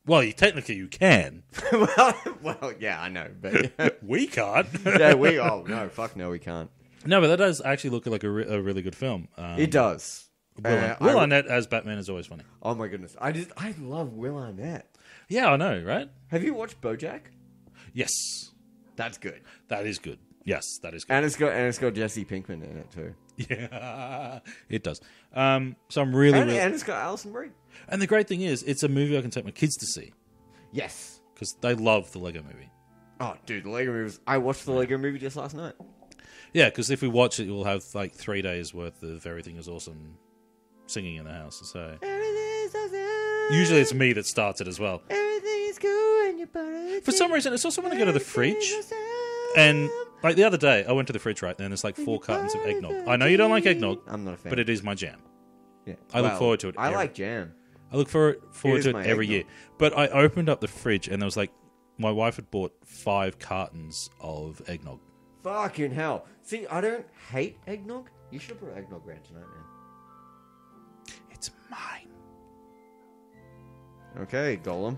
Well, technically you can. well, yeah, I know, but we can't. yeah, no, fuck no, we can't. No, but that does actually look like a really good film. It does. Will Arnett as Batman is always funny. Oh my goodness, I love Will Arnett. Yeah, I know, right? Have you watched BoJack? Yes, that's good. That is good. Yes, that is good. And it's got Jesse Pinkman in it too. Yeah, it does. So I'm really and it's got Alison Brie. And the great thing is, it's a movie I can take my kids to see. Yes, because they love the Lego Movie. Oh, dude, the Lego Movie. I watched the Lego Movie just last night. Yeah, because if we watch it, we'll have 3 days worth of Everything Is Awesome singing in the house. So usually it's me that starts it as well. Everything is cool and you're for some reason, it's also when I go to the fridge. And the other day, I went to the fridge, right, and there's 4 cartons of eggnog. I know you don't like eggnog. I'm not a fan. But it is my jam. Yeah. I look forward to it. I like jam. I look forward to it every year. But I opened up the fridge, and there was my wife had bought 5 cartons of eggnog. Fucking hell. See, I don't hate eggnog. You should have brought eggnog around tonight, man. It's mine. Okay, Golem.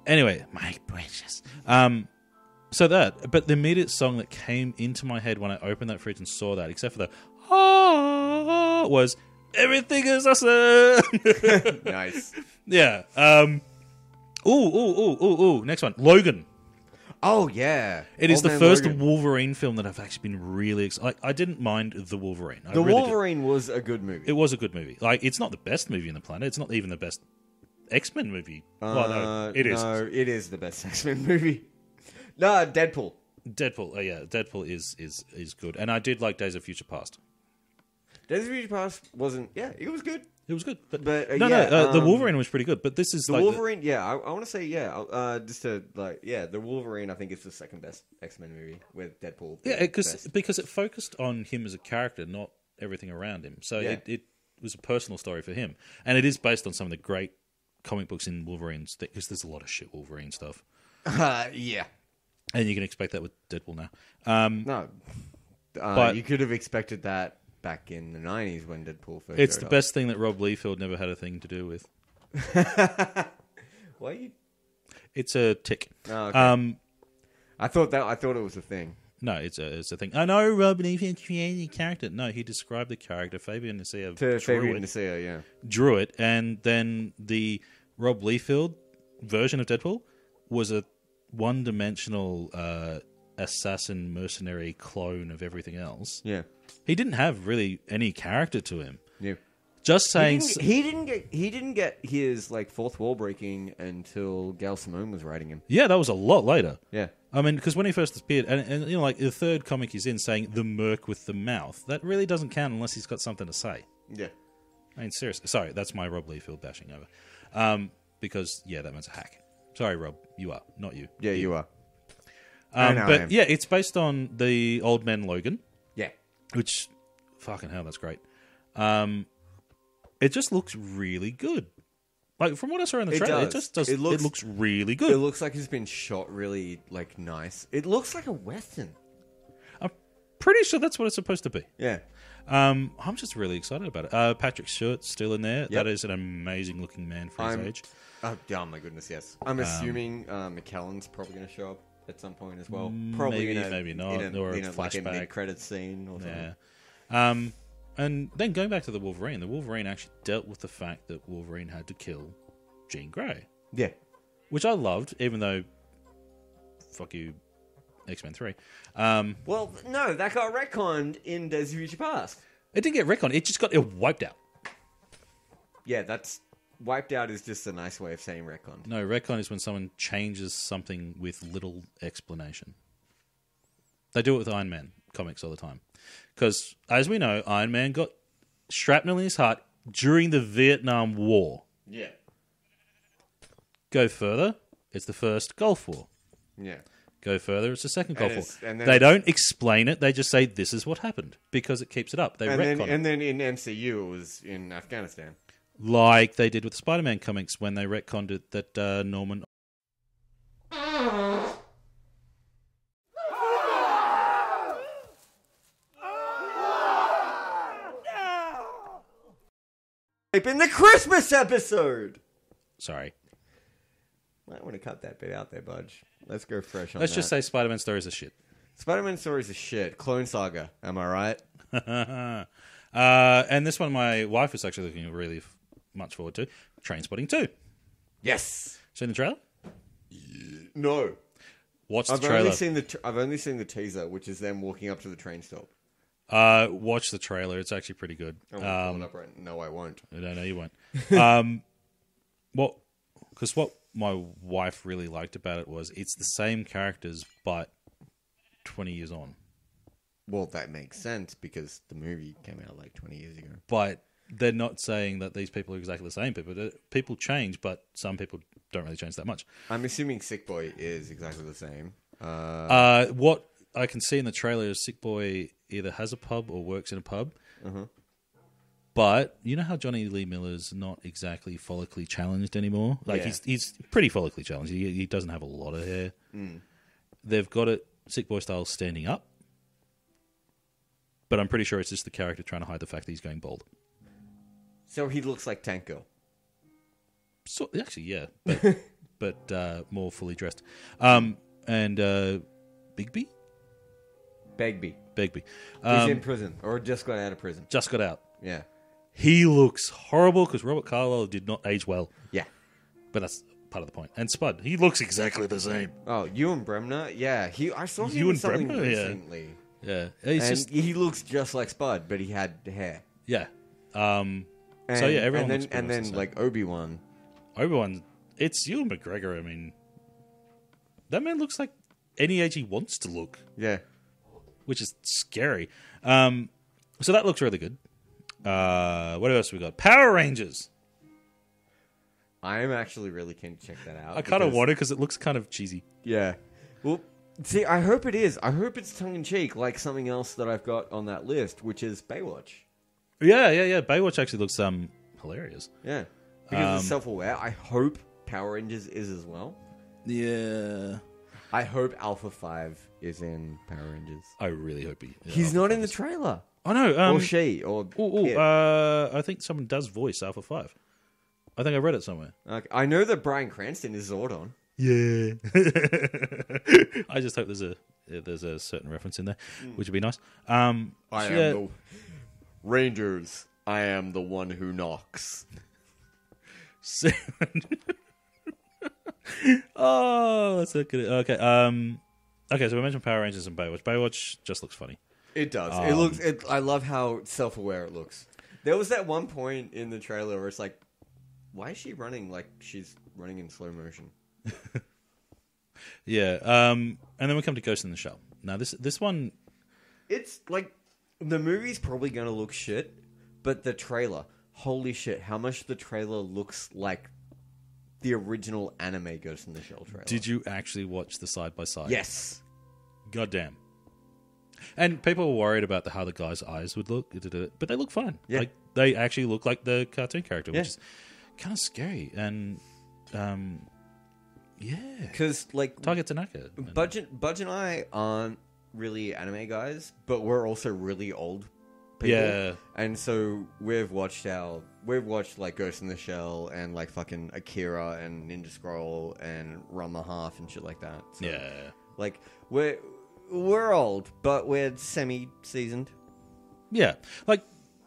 Anyway, my precious. But the immediate song that came into my head when I opened that fridge and saw that, except for the was Everything Is Awesome. Nice. Yeah. Ooh. Next one, Logan. Oh yeah, It is Old the Man first Logan. Wolverine film that I've actually been really excited. I didn't mind The Wolverine. I The really didn't. Wolverine was a good movie. It was a good movie. Like, it's not the best movie on the planet. It's not even the best X-Men movie. Well, no, it is. No, it is the best X-Men movie. No, Deadpool. Deadpool. Yeah, Deadpool is good. And I did like Days of Future Past. Days of Future Past wasn't. Yeah, it was good. It was good, but But, the Wolverine was pretty good. But this is The like Wolverine, I want to say, just to the Wolverine, I think it's the second best X-Men movie with Deadpool. yeah, being the best. because it focused on him as a character, not everything around him. So Yeah. it was a personal story for him, and it is based on some of the great comic books in Wolverine's. Because there's a lot of shit Wolverine stuff, Yeah. and you can expect that with Deadpool now. No, But- you could have expected that back in the 90s when Deadpool first. It's showed the up. best thing that Rob Liefeld never had a thing to do with. Why you? It's a tick. Oh, okay. I thought it was a thing. No, it's a thing. I know Rob Liefeld created a character. No, he described the character. Fabian Nacia To Fabian drew it, Nacia, yeah. drew it, and then the Rob Liefeld version of Deadpool was a one-dimensional assassin mercenary clone of everything else. Yeah. He didn't have really any character to him. Yeah. Just saying, He didn't get his like fourth wall breaking until Gail Simone was writing him. yeah, that was a lot later. Yeah. I mean, because when he first appeared, and you know, like the third comic he's in saying the merc with the mouth, that really doesn't count unless he's got something to say. Yeah. I mean, seriously. Sorry, that's my Rob Liefeld bashing over. Because, yeah, that man's a hack. Sorry, Rob. You are, not you. Yeah, you are. I know I am. But, yeah, it's based on the Old Man Logan, Yeah. which, fucking hell, that's great. It just looks really good. Like, from what I saw in the It trailer, does. it just does. It It looks- looks really It good. looks like it's been shot really like nice. It looks like a western. I'm pretty sure that's what it's supposed to be. Yeah. I'm just really excited about it. Patrick Stewart's still in there. Yep. That is an amazing looking man for his age. Oh my goodness, yes. I'm assuming McKellen's probably going to show up at some point as well. Probably maybe, in a, maybe not, in a, or a in a, like a flashback. mid-credits scene or something. Yeah. And then going back to the Wolverine actually dealt with the fact that Wolverine had to kill Jean Grey, Yeah. which I loved, even though, fuck you, X-Men 3. Well, no, that got retconned in Days of Future Past. It didn't get retconned, it just got wiped out. Yeah, that's... Wiped out is just a nice way of saying retconned. No, retcon is when someone changes something with little explanation. They do it with Iron Man comics all the time. Because, as we know, Iron Man got shrapnel in his heart during the Vietnam War. Yeah. Go further, it's the first Gulf War. Yeah. Go further, it's the second Gulf War. and then They don't explain it, they just say this is what happened. Because it keeps it up. They retcon it. And then in MCU, it was in Afghanistan. Like they did with the Spider-Man comics when they retconned it that Norman... In the Christmas episode! Sorry. Might want to cut that bit out there, Budge. Let's go fresh on Let's that. just say Spider-Man stories are shit. Spider-Man stories are shit. Clone Saga, am I right? And this one my wife is actually looking really much forward to. Trainspotting 2. Yes! Seen the trailer? No. Watch the I've trailer. only seen the teaser, which is them walking up to the train stop. Watch the trailer. It's actually pretty good. I won't pull it up right. No, I won't. I don't know you won't. Because what my wife really liked about it was it's the same characters, but 20 years on. Well, that makes sense because the movie came out like 20 years ago. But they're not saying that these people are exactly the same people. People change, but some people don't really change that much. I'm assuming Sick Boy is exactly the same. What I can see in the trailer is Sick Boy either has a pub or works in a pub. But you know how Johnny Lee Miller's not exactly follically challenged anymore? Like Yeah. he's pretty follically challenged. He doesn't have a lot of hair. They've got it Sick Boy style standing up. But I'm pretty sure it's just the character trying to hide the fact that he's going bald. So he looks like Tank Girl. So actually, yeah, but more fully dressed. And Bigby, Begbie. Begbie, He's in prison or just got out of prison. just got out. Yeah. He looks horrible because Robert Carlyle did not age well. Yeah. But that's part of the point. And Spud, he looks exactly the same. Oh, Ewan Bremner? Yeah, I saw him Ewan in something Bremner, yeah. recently. Yeah, And he looks just like Spud, but he had hair. yeah. And, So yeah, everyone looks and then like Obi-Wan. Obi-Wan, it's Ewan McGregor. I mean, that man looks like any age he wants to look, Yeah. which is scary. So that looks really good. What else we got? Power Rangers. I am actually really keen to check that out. I kind of want it because it looks kind of cheesy. Yeah. Well, see, I hope it is. I hope it's tongue-in-cheek, like something else that I've got on that list, which is Baywatch. Yeah. Baywatch actually looks hilarious. Yeah. Because it's self-aware. I hope Power Rangers is as well. Yeah. I hope Alpha 5 is in Power Rangers. I really hope he... He's not in the trailer. Oh, no. Or she. Or it. I think someone does voice Alpha 5. I think I read it somewhere. Okay. I know that Bryan Cranston is Zordon. Yeah. I just hope there's a certain reference in there, which would be nice. I am the Rangers. I am the one who knocks. Oh, let's look at it. Okay. Okay, so we mentioned Power Rangers and Baywatch. Baywatch just looks funny. It does. It looks. I love how self-aware it looks. There was that one point in the trailer where it's like, why is she running like she's running in slow motion? Yeah. And then we come to Ghost in the Shell. Now this one, it's like the movie's probably going to look shit, but the trailer, holy shit! How much the trailer looks like the original anime Ghost in the Shell trailer. Did you actually watch the side by side? Yes. Goddamn. And people were worried about how the guy's eyes would look, but they look fine. Yeah. Like they actually look like the cartoon character, Yeah. which is kind of scary. And yeah, Because like Tiger Tanaka. Budge and I aren't really anime guys, but we're also really old people. Yeah. And so we've watched like Ghost in the Shell and like fucking Akira and Ninja Scroll and Run the Half and shit like that. So, Yeah. like we're old, but we're semi-seasoned. Yeah. Like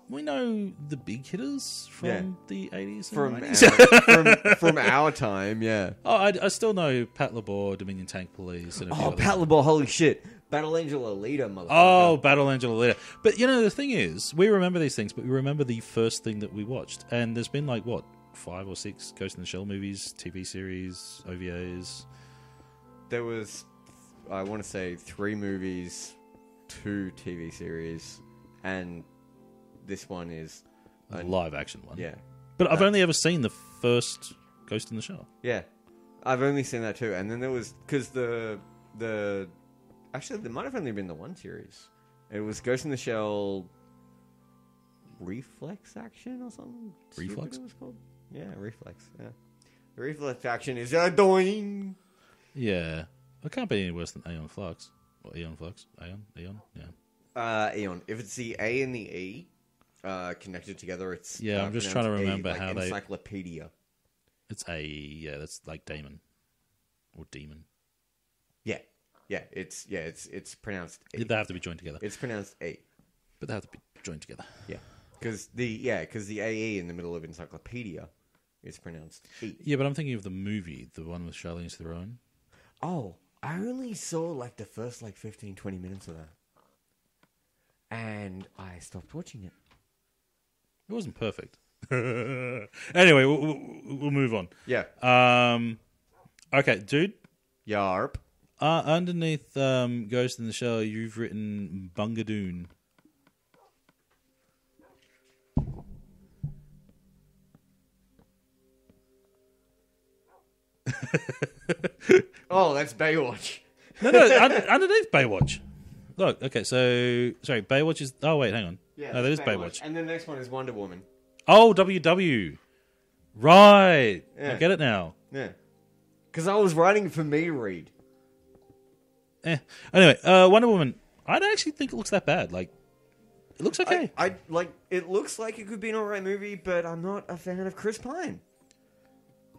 we know the big hitters from Yeah. the 80s and From 90s. from our time, yeah. Oh, I still know Pat Labor, Dominion Tank Police, and a few Oh, others. Pat LeBeau, holy shit. Battle Angel Alita, motherfucker. Oh, Battle Angel Alita. But, you know, the thing is, we remember these things, but we remember the first thing that we watched. And there's been, like, what, 5 or 6 Ghost in the Shell movies, TV series, OVAs? There was, I want to say, 3 movies, 2 TV series, and this one is... A live-action one. Yeah. But I've only ever seen the first Ghost in the Shell. Yeah. I've only seen that too. And then there was... Because the... Actually, there might have only been the one series. It was Ghost in the Shell... Reflex Action or something? Reflex? Stupid it was called? Yeah, Reflex. Yeah. The Reflex Action is annoying. Yeah. It can't be any worse than Aeon Flux. Or Aeon Flux? Aeon? Yeah. Eon. If it's the A and the E connected together, it's... Yeah, I'm just trying to pronounced remember how they... Encyclopedia. It's yeah, that's like Damon. Or Demon. Yeah. It's pronounced E. They have to be joined together. It's pronounced E. But they have to be joined together. Yeah. Because the AE in the middle of encyclopedia is pronounced E. Yeah, but I'm thinking of the movie, the one with Charlize Theron. Oh, I only saw like the first 15, 20 minutes of that. And I stopped watching it. It wasn't perfect. Anyway, we'll move on. Yeah. Okay, dude. Yarp. Underneath Ghost in the Shell, you've written Bungadoon. Oh, that's Baywatch. No, underneath Baywatch. Look, okay, so... Sorry, Baywatch is... Oh, wait, hang on. Yeah, no, that is Baywatch. And the next one is Wonder Woman. Oh, WW. Right. Yeah. I get it now. Yeah. Because I was writing for me to read. Anyway, Wonder Woman. I don't actually think it looks that bad. Like, it looks okay. I like. It looks like it could be an alright movie, but I'm not a fan of Chris Pine.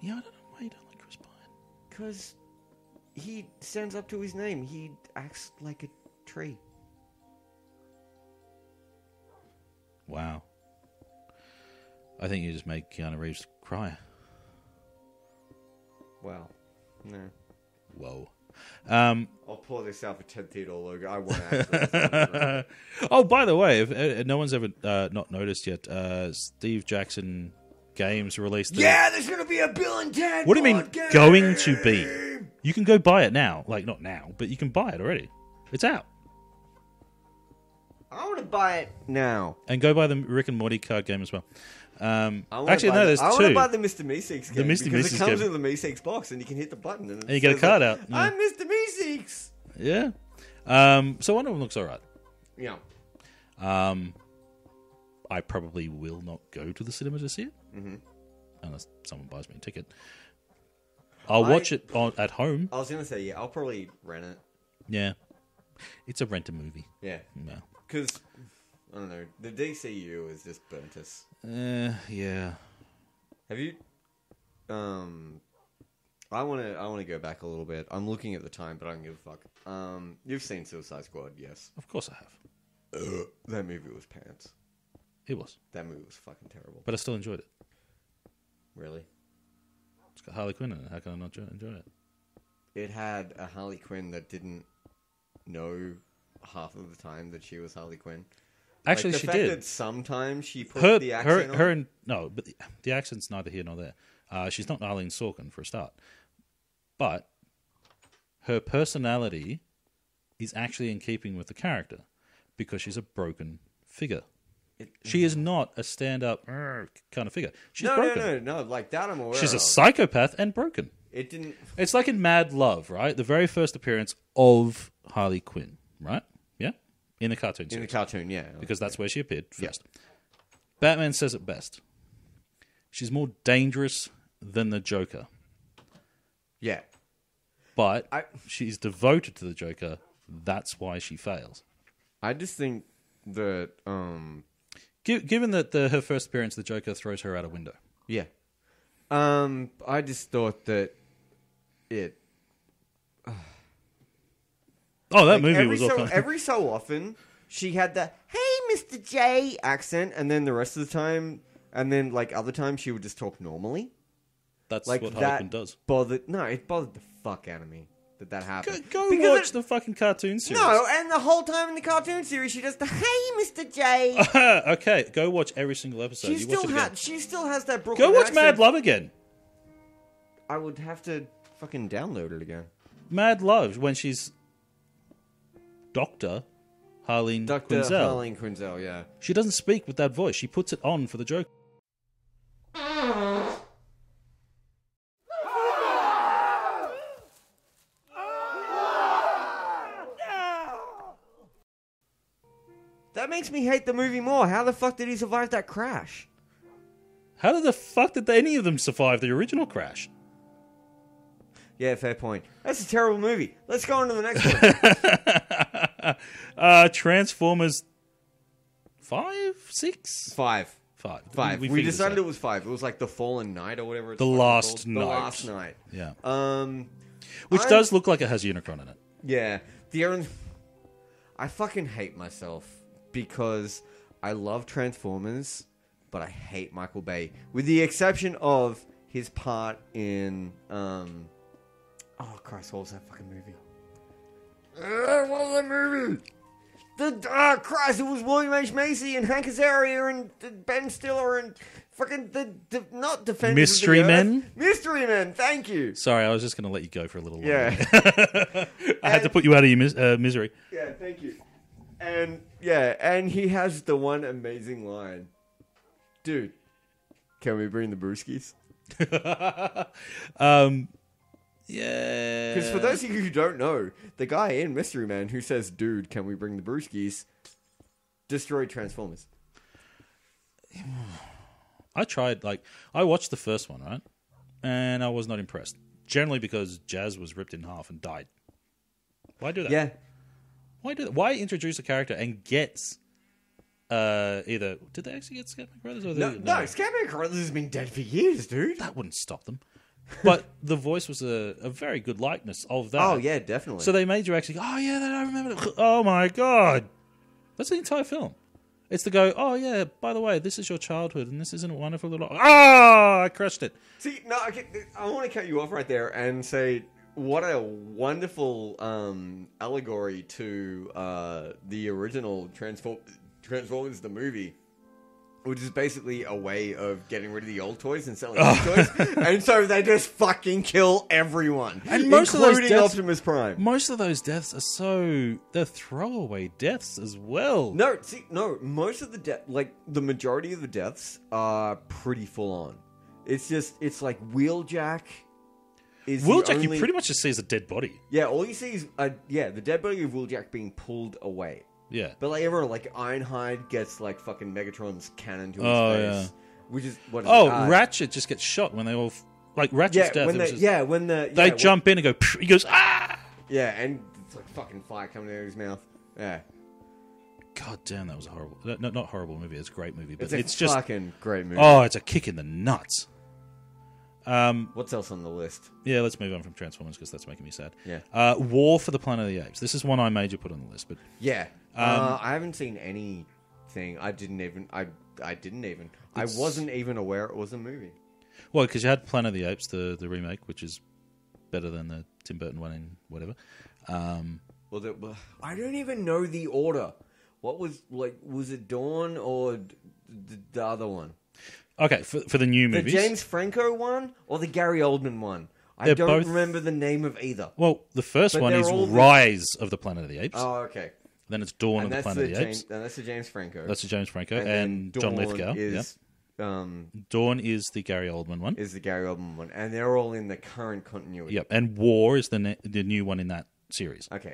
Yeah, I don't know why you don't like Chris Pine. Because he stands up to his name. He acts like a tree. Wow. I think you just made Keanu Reeves cry. Wow. No. Whoa. I'll pull this out for Ted Theodore logo. I want to actually. Oh, by the way, if no one's ever not noticed yet, Steve Jackson Games released. Yeah, there's going to be a Bill and Ted. What do you mean game! going to be? You can go buy it now. Like, not now, but you can buy it already. It's out. I want to buy it now. And go buy the Rick and Morty card game as well. Actually, no, there's two. I want to buy the Mr. Meeseeks game. The Mr. because Meesek's it comes game. with the Meeseeks box, and you can hit the button. And you get a says, card out. I'm Mr. Meeseeks. Yeah. So one of them looks alright. Yeah. I probably will not go to the cinema to see it. Mm-hmm. Unless someone buys me a ticket. I'll watch it at home. I was going to say, yeah, I'll probably rent it. Yeah. It's a rent-a-movie. Yeah. No. Because, I don't know, the DCU is just burnt us. Yeah. Have you... I want to go back a little bit. I'm looking at the time, but I don't give a fuck. You've seen Suicide Squad, yes. Of course I have. That movie was pants. It was. That movie was fucking terrible. But I still enjoyed it. Really? It's got Harley Quinn in it. How can I not enjoy it? It had a Harley Quinn that didn't know half of the time that she was Harley Quinn. Actually, like she the fact did. That sometimes she put the accent on. No, but the accent's neither here nor there. She's not Arlene Sorkin for a start, but her personality is actually in keeping with the character because she's a broken figure. She is not a stand-up kind of figure. She's broken. No. Like that, I'm aware. She's a of. psychopath and broken. It didn't. It's like in Mad Love, right? The very first appearance of Harley Quinn, right? Yeah, in the cartoon series. In the cartoon, yeah, because that's where she appeared first. Yeah. Batman says it best. She's more dangerous than the Joker. Yeah. But she's devoted to the Joker. That's why she fails. I just think that... Given that her first appearance, the Joker throws her out a window. Yeah. I just thought that it... that movie was awful. Every so often, she had that, hey, Mr. J accent, and then the rest of the time, and then, like, other times, she would just talk normally. That's like what Harley Quinn does. It bothered the fuck out of me that happened. Go watch the fucking cartoon series. No, and the whole time in the cartoon series, she does the, hey, Mr. J. Okay, go watch every single episode. She still has that Brooklyn Go watch accent. Mad Love again. I would have to fucking download it again. Mad Love, when she's Dr. Harleen Dr. Quinzel. Harleen Quinzel, yeah. She doesn't speak with that voice. She puts it on for the joke. That makes me hate the movie more. How the fuck did he survive that crash? How the fuck did any of them survive the original crash? Yeah, fair point. That's a terrible movie. Let's go on to the next one. Transformers 5? 6? 5. 5. We decided it was 5. It was like The Fallen Knight or whatever it's The Last called. Night. The Last Night. Yeah. Which does look like it has Unicron in it. Yeah. I fucking hate myself because I love Transformers, but I hate Michael Bay. With the exception of his part in... Oh, Christ, what was that fucking movie? What was that movie? Christ, it was William H. Macy and Hank Azaria and Ben Stiller and fucking not Defenders Mystery of the Earth. Men? Mystery Men, thank you. Sorry, I was just going to let you go for a little while. Yeah. I had to put you out of your misery. Yeah, thank you. And he has the one amazing line. Dude, can we bring the brewskis? Yeah. Because for those of you who don't know, the guy in Mystery Man who says, dude, can we bring the brewskis, destroyed Transformers. I watched the first one, right? And I was not impressed. Generally because Jazz was ripped in half and died. Why do that? Yeah. Why do that? Why introduce a character and gets either... Did they actually get Scatman Crothers? Or No, Scatman Crothers has been dead for years, dude. That wouldn't stop them. But the voice was a very good likeness of that. Oh, yeah, definitely. So they made you actually, oh, yeah, I remember that. Oh, my God. That's the entire film. It's to go, oh, yeah, by the way, this is your childhood, and this isn't a wonderful little... Ah, I crushed it. See, no, I want to cut you off right there and say what a wonderful allegory to the original Transformers the movie, which is basically a way of getting rid of the old toys and selling new toys. And so they just fucking kill everyone, and most of those including deaths, Optimus Prime. Most of those deaths are they're throwaway deaths as well. No, most of the the majority of the deaths are pretty full on. It's like Wheeljack. Wheeljack, you pretty much just see as a dead body. Yeah, all you see is the dead body of Wheeljack being pulled away. Yeah. But like everyone, like Ironhide gets like fucking Megatron's cannon to his face, which is what. Ratchet just gets shot when they all like Ratchet's death. They jump in and go. He goes ah. Yeah, and it's like fucking fire coming out of his mouth. Yeah. God damn, that was a horrible. No, not horrible movie. It's a great movie, but it's just fucking great movie. Oh, it's a kick in the nuts. What's else on the list? Yeah, let's move on from Transformers because that's making me sad. Yeah. War for the Planet of the Apes. This is one I made you put on the list, but yeah. I haven't seen anything. I wasn't even aware it was a movie. Well, because you had Planet of the Apes, the remake, which is better than the Tim Burton one in whatever. I don't even know the order. What was it Dawn or the other one? Okay, for the new movies. The James Franco one or the Gary Oldman one? I don't remember the name of either. Well, the first one is Rise of the Planet of the Apes. Oh, okay. Then it's Dawn of the Planet of the Apes. And that's the James Franco. That's the James Franco and John Lithgow. Dawn is the Gary Oldman one. Is the Gary Oldman one. And they're all in the current continuity. Yep. And War is the new one in that series. Okay.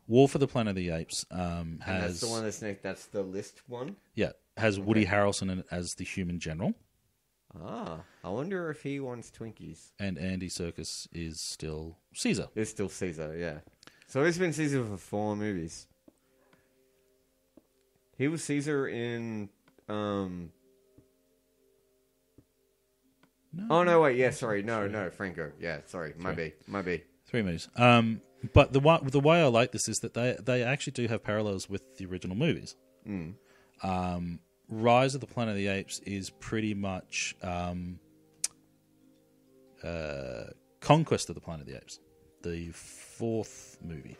War for the Planet of the Apes has... And that's the one that's the list one? Yeah. Has Woody Harrelson in it as the human general. Ah, I wonder if he wants Twinkies. And Andy Serkis is still Caesar. Is still Caesar, yeah. So he's been Caesar for 4 movies. He was Caesar in... No. Oh, no, wait, yeah, sorry. No, Franco. Yeah, sorry, my B. 3 movies. But the way I like this is that they actually do have parallels with the original movies. Rise of the Planet of the Apes is pretty much Conquest of the Planet of the Apes, the 4th movie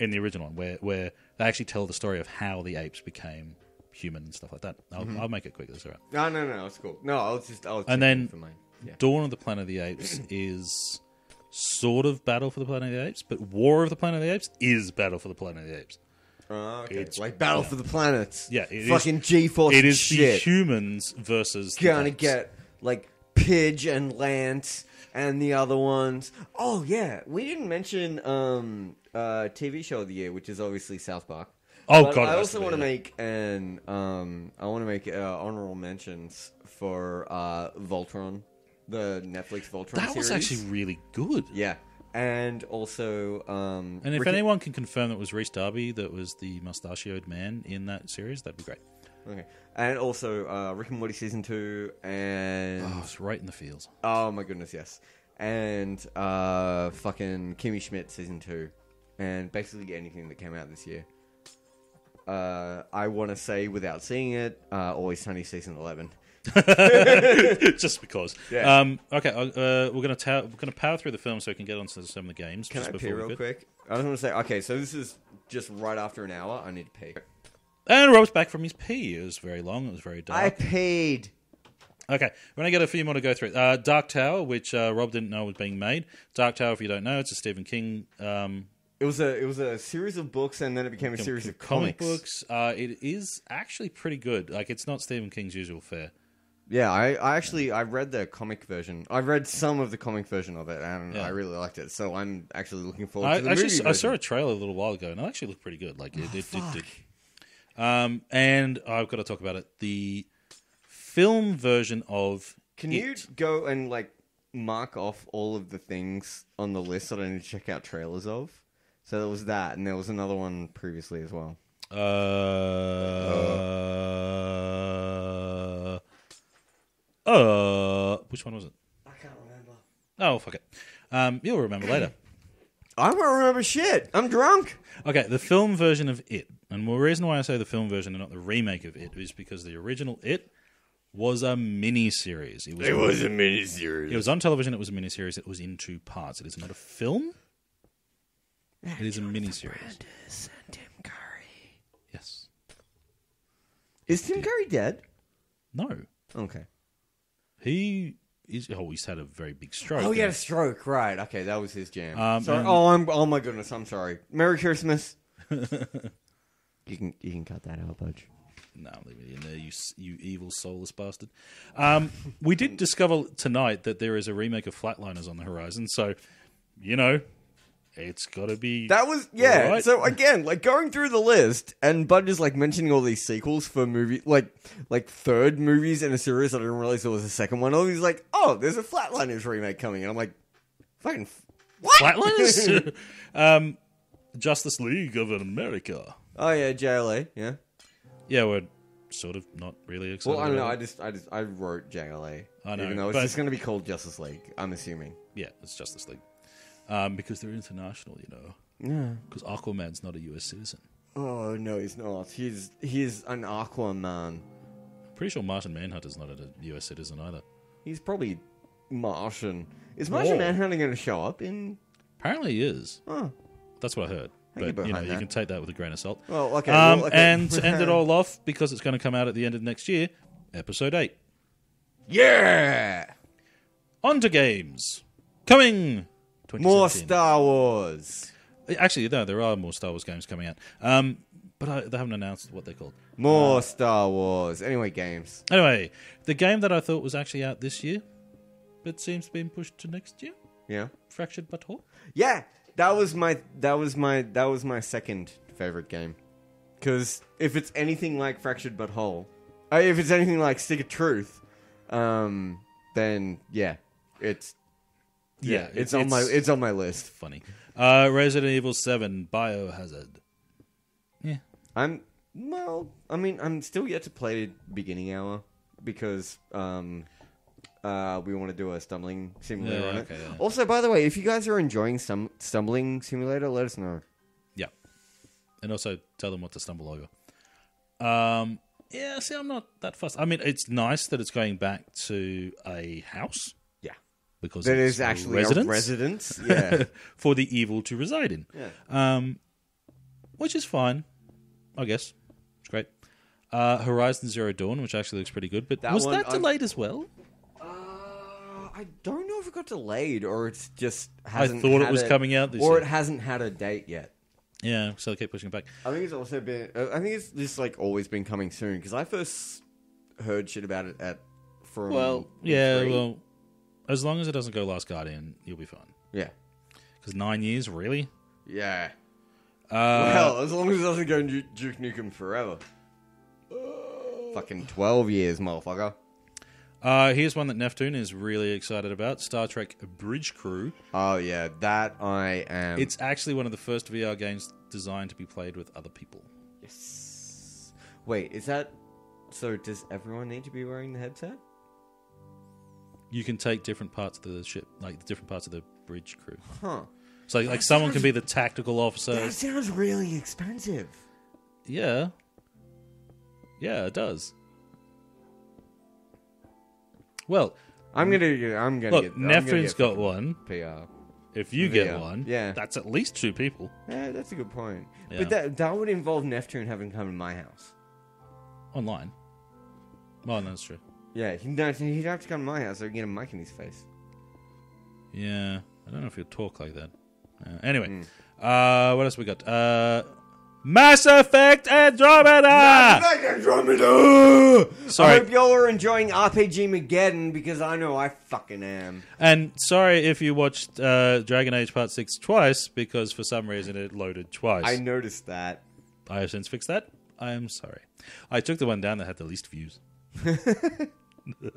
in the original one, where they actually tell the story of how the apes became human and stuff like that. I'll make it quick. That's all right. No, it's cool. No, I was and then for mine. Yeah. Dawn of the Planet of the Apes is sort of Battle for the Planet of the Apes, but War of the Planet of the Apes is Battle for the Planet of the Apes. Okay. It's like Battle for the Planets. Yeah, it fucking G-force. It is shit. the humans versus gonna the apes. Get like Pidge and Lance and the other ones. Oh yeah, we didn't mention TV show of the year, which is obviously South Park. Oh but god! I also want to make honorable mentions for Voltron, the Netflix Voltron. That was series. actually really good. Yeah. And also... and if anyone can confirm that it was Rhys Darby that was the mustachioed man in that series, that'd be great. Okay. And also Rick and Morty Season 2 and... Oh, it's right in the feels. Oh my goodness, yes. And fucking Kimmy Schmidt Season 2. And basically anything that came out this year. I want to say, without seeing it, Always Sunny Season 11. Just because. Yeah. Okay, we're gonna power through the film so we can get on to some of the games. Can I pee real quick? I just want to say, okay, so this is just right after an hour. I need to pee. And Rob's back from his pee. It was very long. It was very dark. I peed. Okay, we're going to get a few more to go through. Dark Tower, which Rob didn't know was being made. Dark Tower, if you don't know, it's a Stephen King... It was a series of books, and then it became a series of comic books. It is actually pretty good. Like, it's not Stephen King's usual fare. Yeah, I read the comic version. I read some of the comic version of it, and I really liked it. So I'm actually looking forward to the movie version. I saw a trailer a little while ago, and it actually looked pretty good. Like it did. And I've got to talk about it. The film version of you go and like mark off all of the things on the list that I need to check out trailers of? So there was that, and there was another one previously as well. Which one was it? I can't remember. Oh, fuck it. You'll remember later. I don't remember shit. I'm drunk. Okay, the film version of It, and the reason why I say the film version and not the remake of It is because the original It was a mini-series. It was a miniseries. It was on television. It was a mini-series. It was in 2 parts. It is not a film. It is a mini-series. Brandis and Tim Curry. Yes. Is Tim Curry dead? No. Okay. He is. Oh, he's had a very big stroke. Oh, he had a stroke. Right. Okay, that was his jam. Sorry. and- Oh my goodness. I'm sorry. Merry Christmas. You can cut that out, Budge. No, leave it in there, you evil soulless bastard. We did discover tonight that there is a remake of Flatliners on the horizon, so, it's got to be... That was, yeah. Right. So again, like going through the list, and Budge is like mentioning all these sequels for movie, like third movies in a series. I didn't realize there was a second one. Oh, he's like, oh, there's a Flatliners remake coming, and I'm like, fucking what? Flatliners? Justice League of America. Oh yeah, JLA. Yeah. Yeah, we're sort of not really excited. Well, I don't know. about it. I wrote JLA. I know, even though it's but- just going to be called Justice League. I'm assuming. Yeah, it's Justice League. Because they're international, Yeah. Because Aquaman's not a US citizen. Oh no, he's not. He's an Aquaman. Pretty sure Martian Manhunter's not a US citizen either. He's probably Martian. Is Martian Whoa. Manhunter going to show up in? Apparently he is. Oh. That's what I heard. I get But, behind you that. can take that with a grain of salt. Well, okay. And to end it all off, because it's going to come out at the end of next year, Episode 8. Yeah. On to games. Coming! More 2017. Star Wars. Actually, no, there are more Star Wars games coming out. But they haven't announced what they're called. More Star Wars. Anyway, games. Anyway, the game that I thought was actually out this year, but seems to be pushed to next year, Yeah. Fractured But Whole. Yeah. That was my second favorite game. Because if it's anything like Fractured But Whole, if it's anything like Stick of Truth, then yeah, it's it's on my list. Funny. Resident Evil 7 Biohazard. Yeah. I'm still yet to play beginning hour because we want to do a stumbling simulator on it. Okay, yeah. Also, by the way, if you guys are enjoying stumbling simulator, let us know. Yeah. And also tell them what to stumble over. Yeah, see, I'm not that fussed. I mean, it's nice that it's going back to a house. Yeah, Because that it's is actually residence. a residence. Yeah, For the evil to reside in. yeah. Which is fine, I guess. It's great. Horizon Zero Dawn, which actually looks pretty good. But That was one, that delayed as well? I don't know if it got delayed or it's just hasn't. thought it had was coming out this or year. it hasn't had a date yet. Yeah, so they keep pushing it back. I think it's also been. I think it's just like always been coming soon because I first heard shit about it from. Well, yeah, E3. well, as long as it doesn't go Last Guardian, you'll be fine. Yeah. Because 9 years, really? Yeah. Well, as long as it doesn't go Duke Nukem Forever. Fucking 12 years, motherfucker. Here's one that Neptune is really excited about: Star Trek Bridge Crew. Oh, yeah, that I am. It's actually one of the first VR games designed to be played with other people. Yes. Wait, is that. So, does everyone need to be wearing the headset? You can take different parts of the ship, like different parts of the bridge crew. Huh. So, like someone can be the tactical officer. That sounds really expensive. Yeah. Yeah, it does. Well, I'm gonna look, get. Neptune's got one. PR. If you VR, get one, yeah. that's at least 2 people. Yeah, that's a good point. Yeah. But that would involve Neptune having to come to my house. Online. Oh, no, that's true. Yeah, he'd have to come to my house so I can get a mic in his face. Yeah, I don't know if he'll talk like that. Anyway, Hmm. what else we got? Mass Effect Andromeda! Sorry. I hope y'all are enjoying RPG Mageddon because I know I fucking am. And sorry if you watched Dragon Age Part 6 twice, because for some reason it loaded twice. I noticed that. I have since fixed that. I am sorry. I took the one down that had the least views,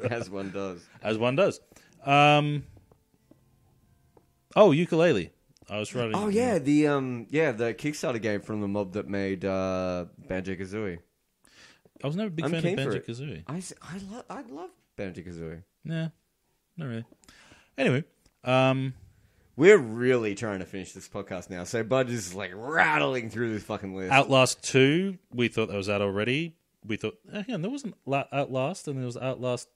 As one does. as one does. Oh, Ukulele. I was running. Oh yeah, the Kickstarter game from the mob that made Banjo-Kazooie. I was never a big I'm fan of keen for it. Banjo-Kazooie. I love Banjo-Kazooie. Nah, not really. Anyway, We're really trying to finish this podcast now, so Budge is like rattling through this fucking list. Outlast 2, we thought that was out already. We thought, hang on, there wasn't Outlast, and there was Outlast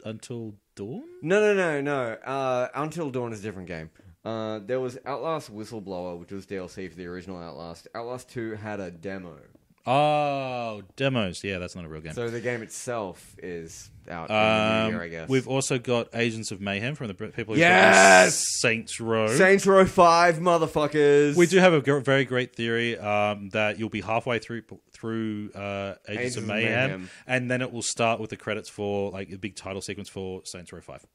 Until Dawn? No. Until Dawn is a different game. There was Outlast Whistleblower, which was DLC for the original Outlast. Outlast 2 had a demo. Oh, demos. Yeah, that's not a real game. So the game itself is out in the new year, I guess. We've also got Agents of Mayhem from the people who Yes! Saints Row. Saints Row 5, motherfuckers. We do have a very great theory that you'll be halfway through Agents of Mayhem, and then it will start with the credits for like a big title sequence for Saints Row 5.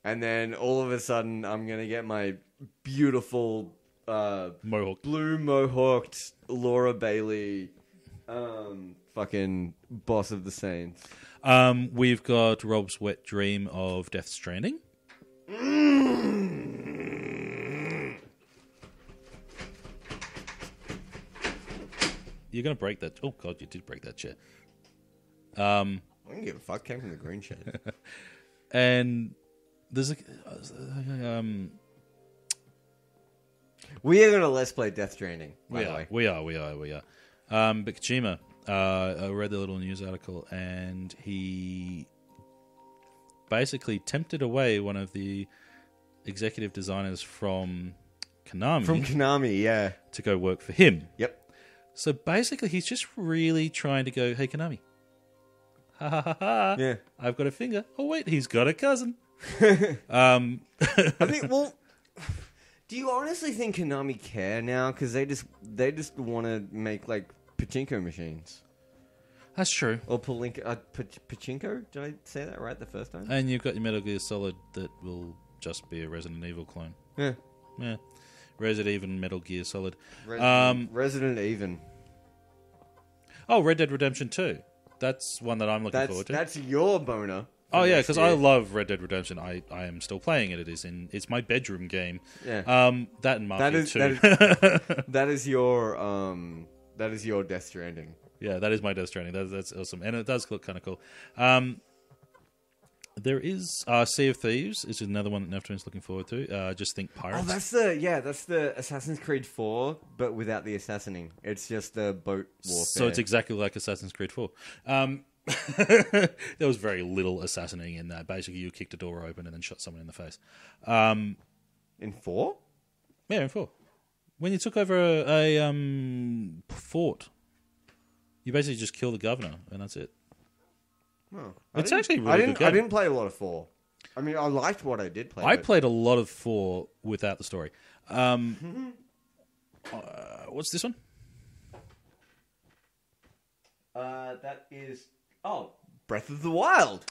And then all of a sudden, I'm going to get my beautiful Mohawk. blue mohawked Laura Bailey fucking boss of the Saints. We've got Rob's wet dream of Death Stranding. You're going to break that. Oh, God, you did break that chair. I don't give a fuck. Came from the green shed. And there's a... we are going to let's play Death Stranding, by the way. We are. But Kojima, I read the little news article, and he basically tempted away one of the executive designers from Konami. From Konami, yeah. To go work for him. Yep. So basically, he's just really trying to go, hey, Konami. Ha ha ha ha. Yeah. I've got a finger. Oh, wait, he's got a cousin. I think, well... Do you honestly think Konami care now? Because they just want to make, like, pachinko machines. That's true. Or pachinko? Did I say that right the first time? And you've got your Metal Gear Solid that will just be a Resident Evil clone. Yeah. Yeah. Resident Evil, Metal Gear Solid. Resident Evil. Oh, Red Dead Redemption 2. That's one that I'm looking forward to. That's your boner. Oh yeah, because I love Red Dead Redemption. I am still playing it. It's my bedroom game. Yeah. That and Mafia 2. That is your Death Stranding. Yeah, that is my Death Stranding. That's awesome, and it does look kind of cool. There is Sea of Thieves, which is another one that Nefton's looking forward to. Just think pirates. Oh, that's the Assassin's Creed 4, but without the assassinating. It's just the boat warfare. So it's exactly like Assassin's Creed 4. There was very little assassinating in that. Basically, you kicked a door open and then shot someone in the face. In 4? Yeah, in 4. When you took over a fort, you basically just kill the governor, and that's it. Oh, it's actually a really good game. I didn't play a lot of 4. I mean, I liked what I did play. I played a lot of 4 without the story. What's this one? That is... Oh, Breath of the Wild.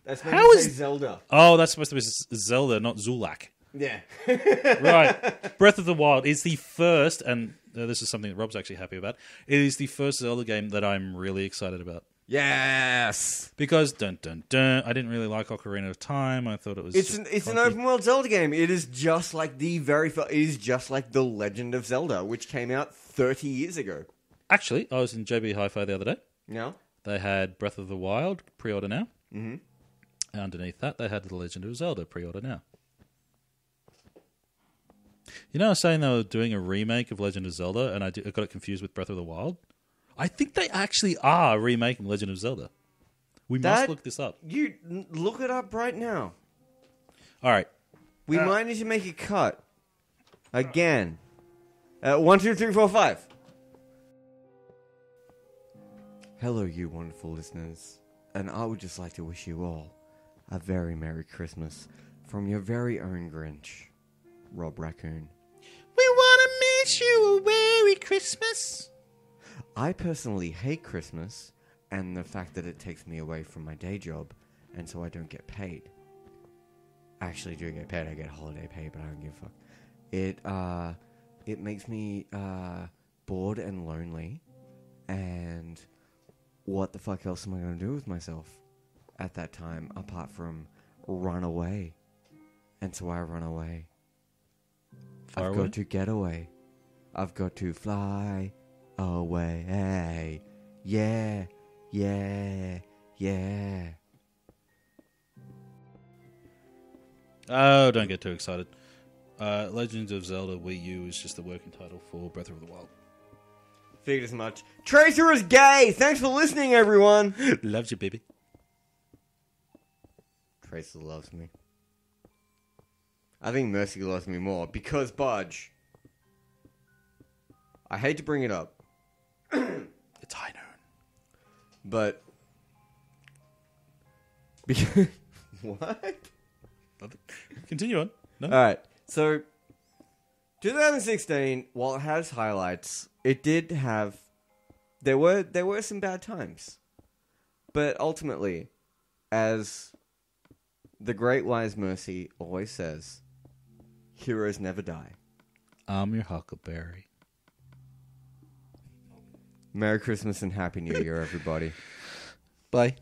That's meant How to is say Zelda. Oh, that's supposed to be Zelda, not Zulak. Yeah. Right. Breath of the Wild is the first, and this is something that Rob's actually happy about. It is the first Zelda game that I'm really excited about. Yes. Because I didn't really like Ocarina of Time. I thought it was it's an open world Zelda game. It is just like the it is just like The Legend of Zelda, which came out 30 years ago. Actually, I was in JB Hi-Fi the other day. Yeah. They had Breath of the Wild pre-order now. Mm-hmm. And underneath that, they had The Legend of Zelda pre-order now. You know, I was saying they were doing a remake of Legend of Zelda, and I got it confused with Breath of the Wild. I think they actually are remaking Legend of Zelda. We must look this up. You look it up right now. All right. We might need to make a cut. Again. 1, 2, 3, 4, 5. Hello, you wonderful listeners. And I would just like to wish you all a very Merry Christmas from your very own Grinch, Rob Raccoon. We want to wish you a Merry Christmas. I personally hate Christmas and the fact that it takes me away from my day job, and so I don't get paid. I actually do get paid. I get holiday pay, but I don't give a fuck. It makes me bored and lonely, and what the fuck else am I going to do with myself at that time apart from run away? And so I run away. I've got to get away. I've got to fly away. Hey. Yeah. Yeah. Yeah. Oh, don't get too excited. Legends of Zelda Wii U is just the working title for Breath of the Wild. Figured as much. Tracer is gay! Thanks for listening, everyone! Loves you, baby. Tracer loves me. I think Mercy loves me more because Budge. I hate to bring it up, It's high noon. but because what? Continue on. No? All right, so 2016, while it has highlights, it did have there were some bad times, but ultimately, as the great wise Mercy always says, heroes never die. I'm your Huckleberry. Merry Christmas and Happy New Year, everybody. Bye.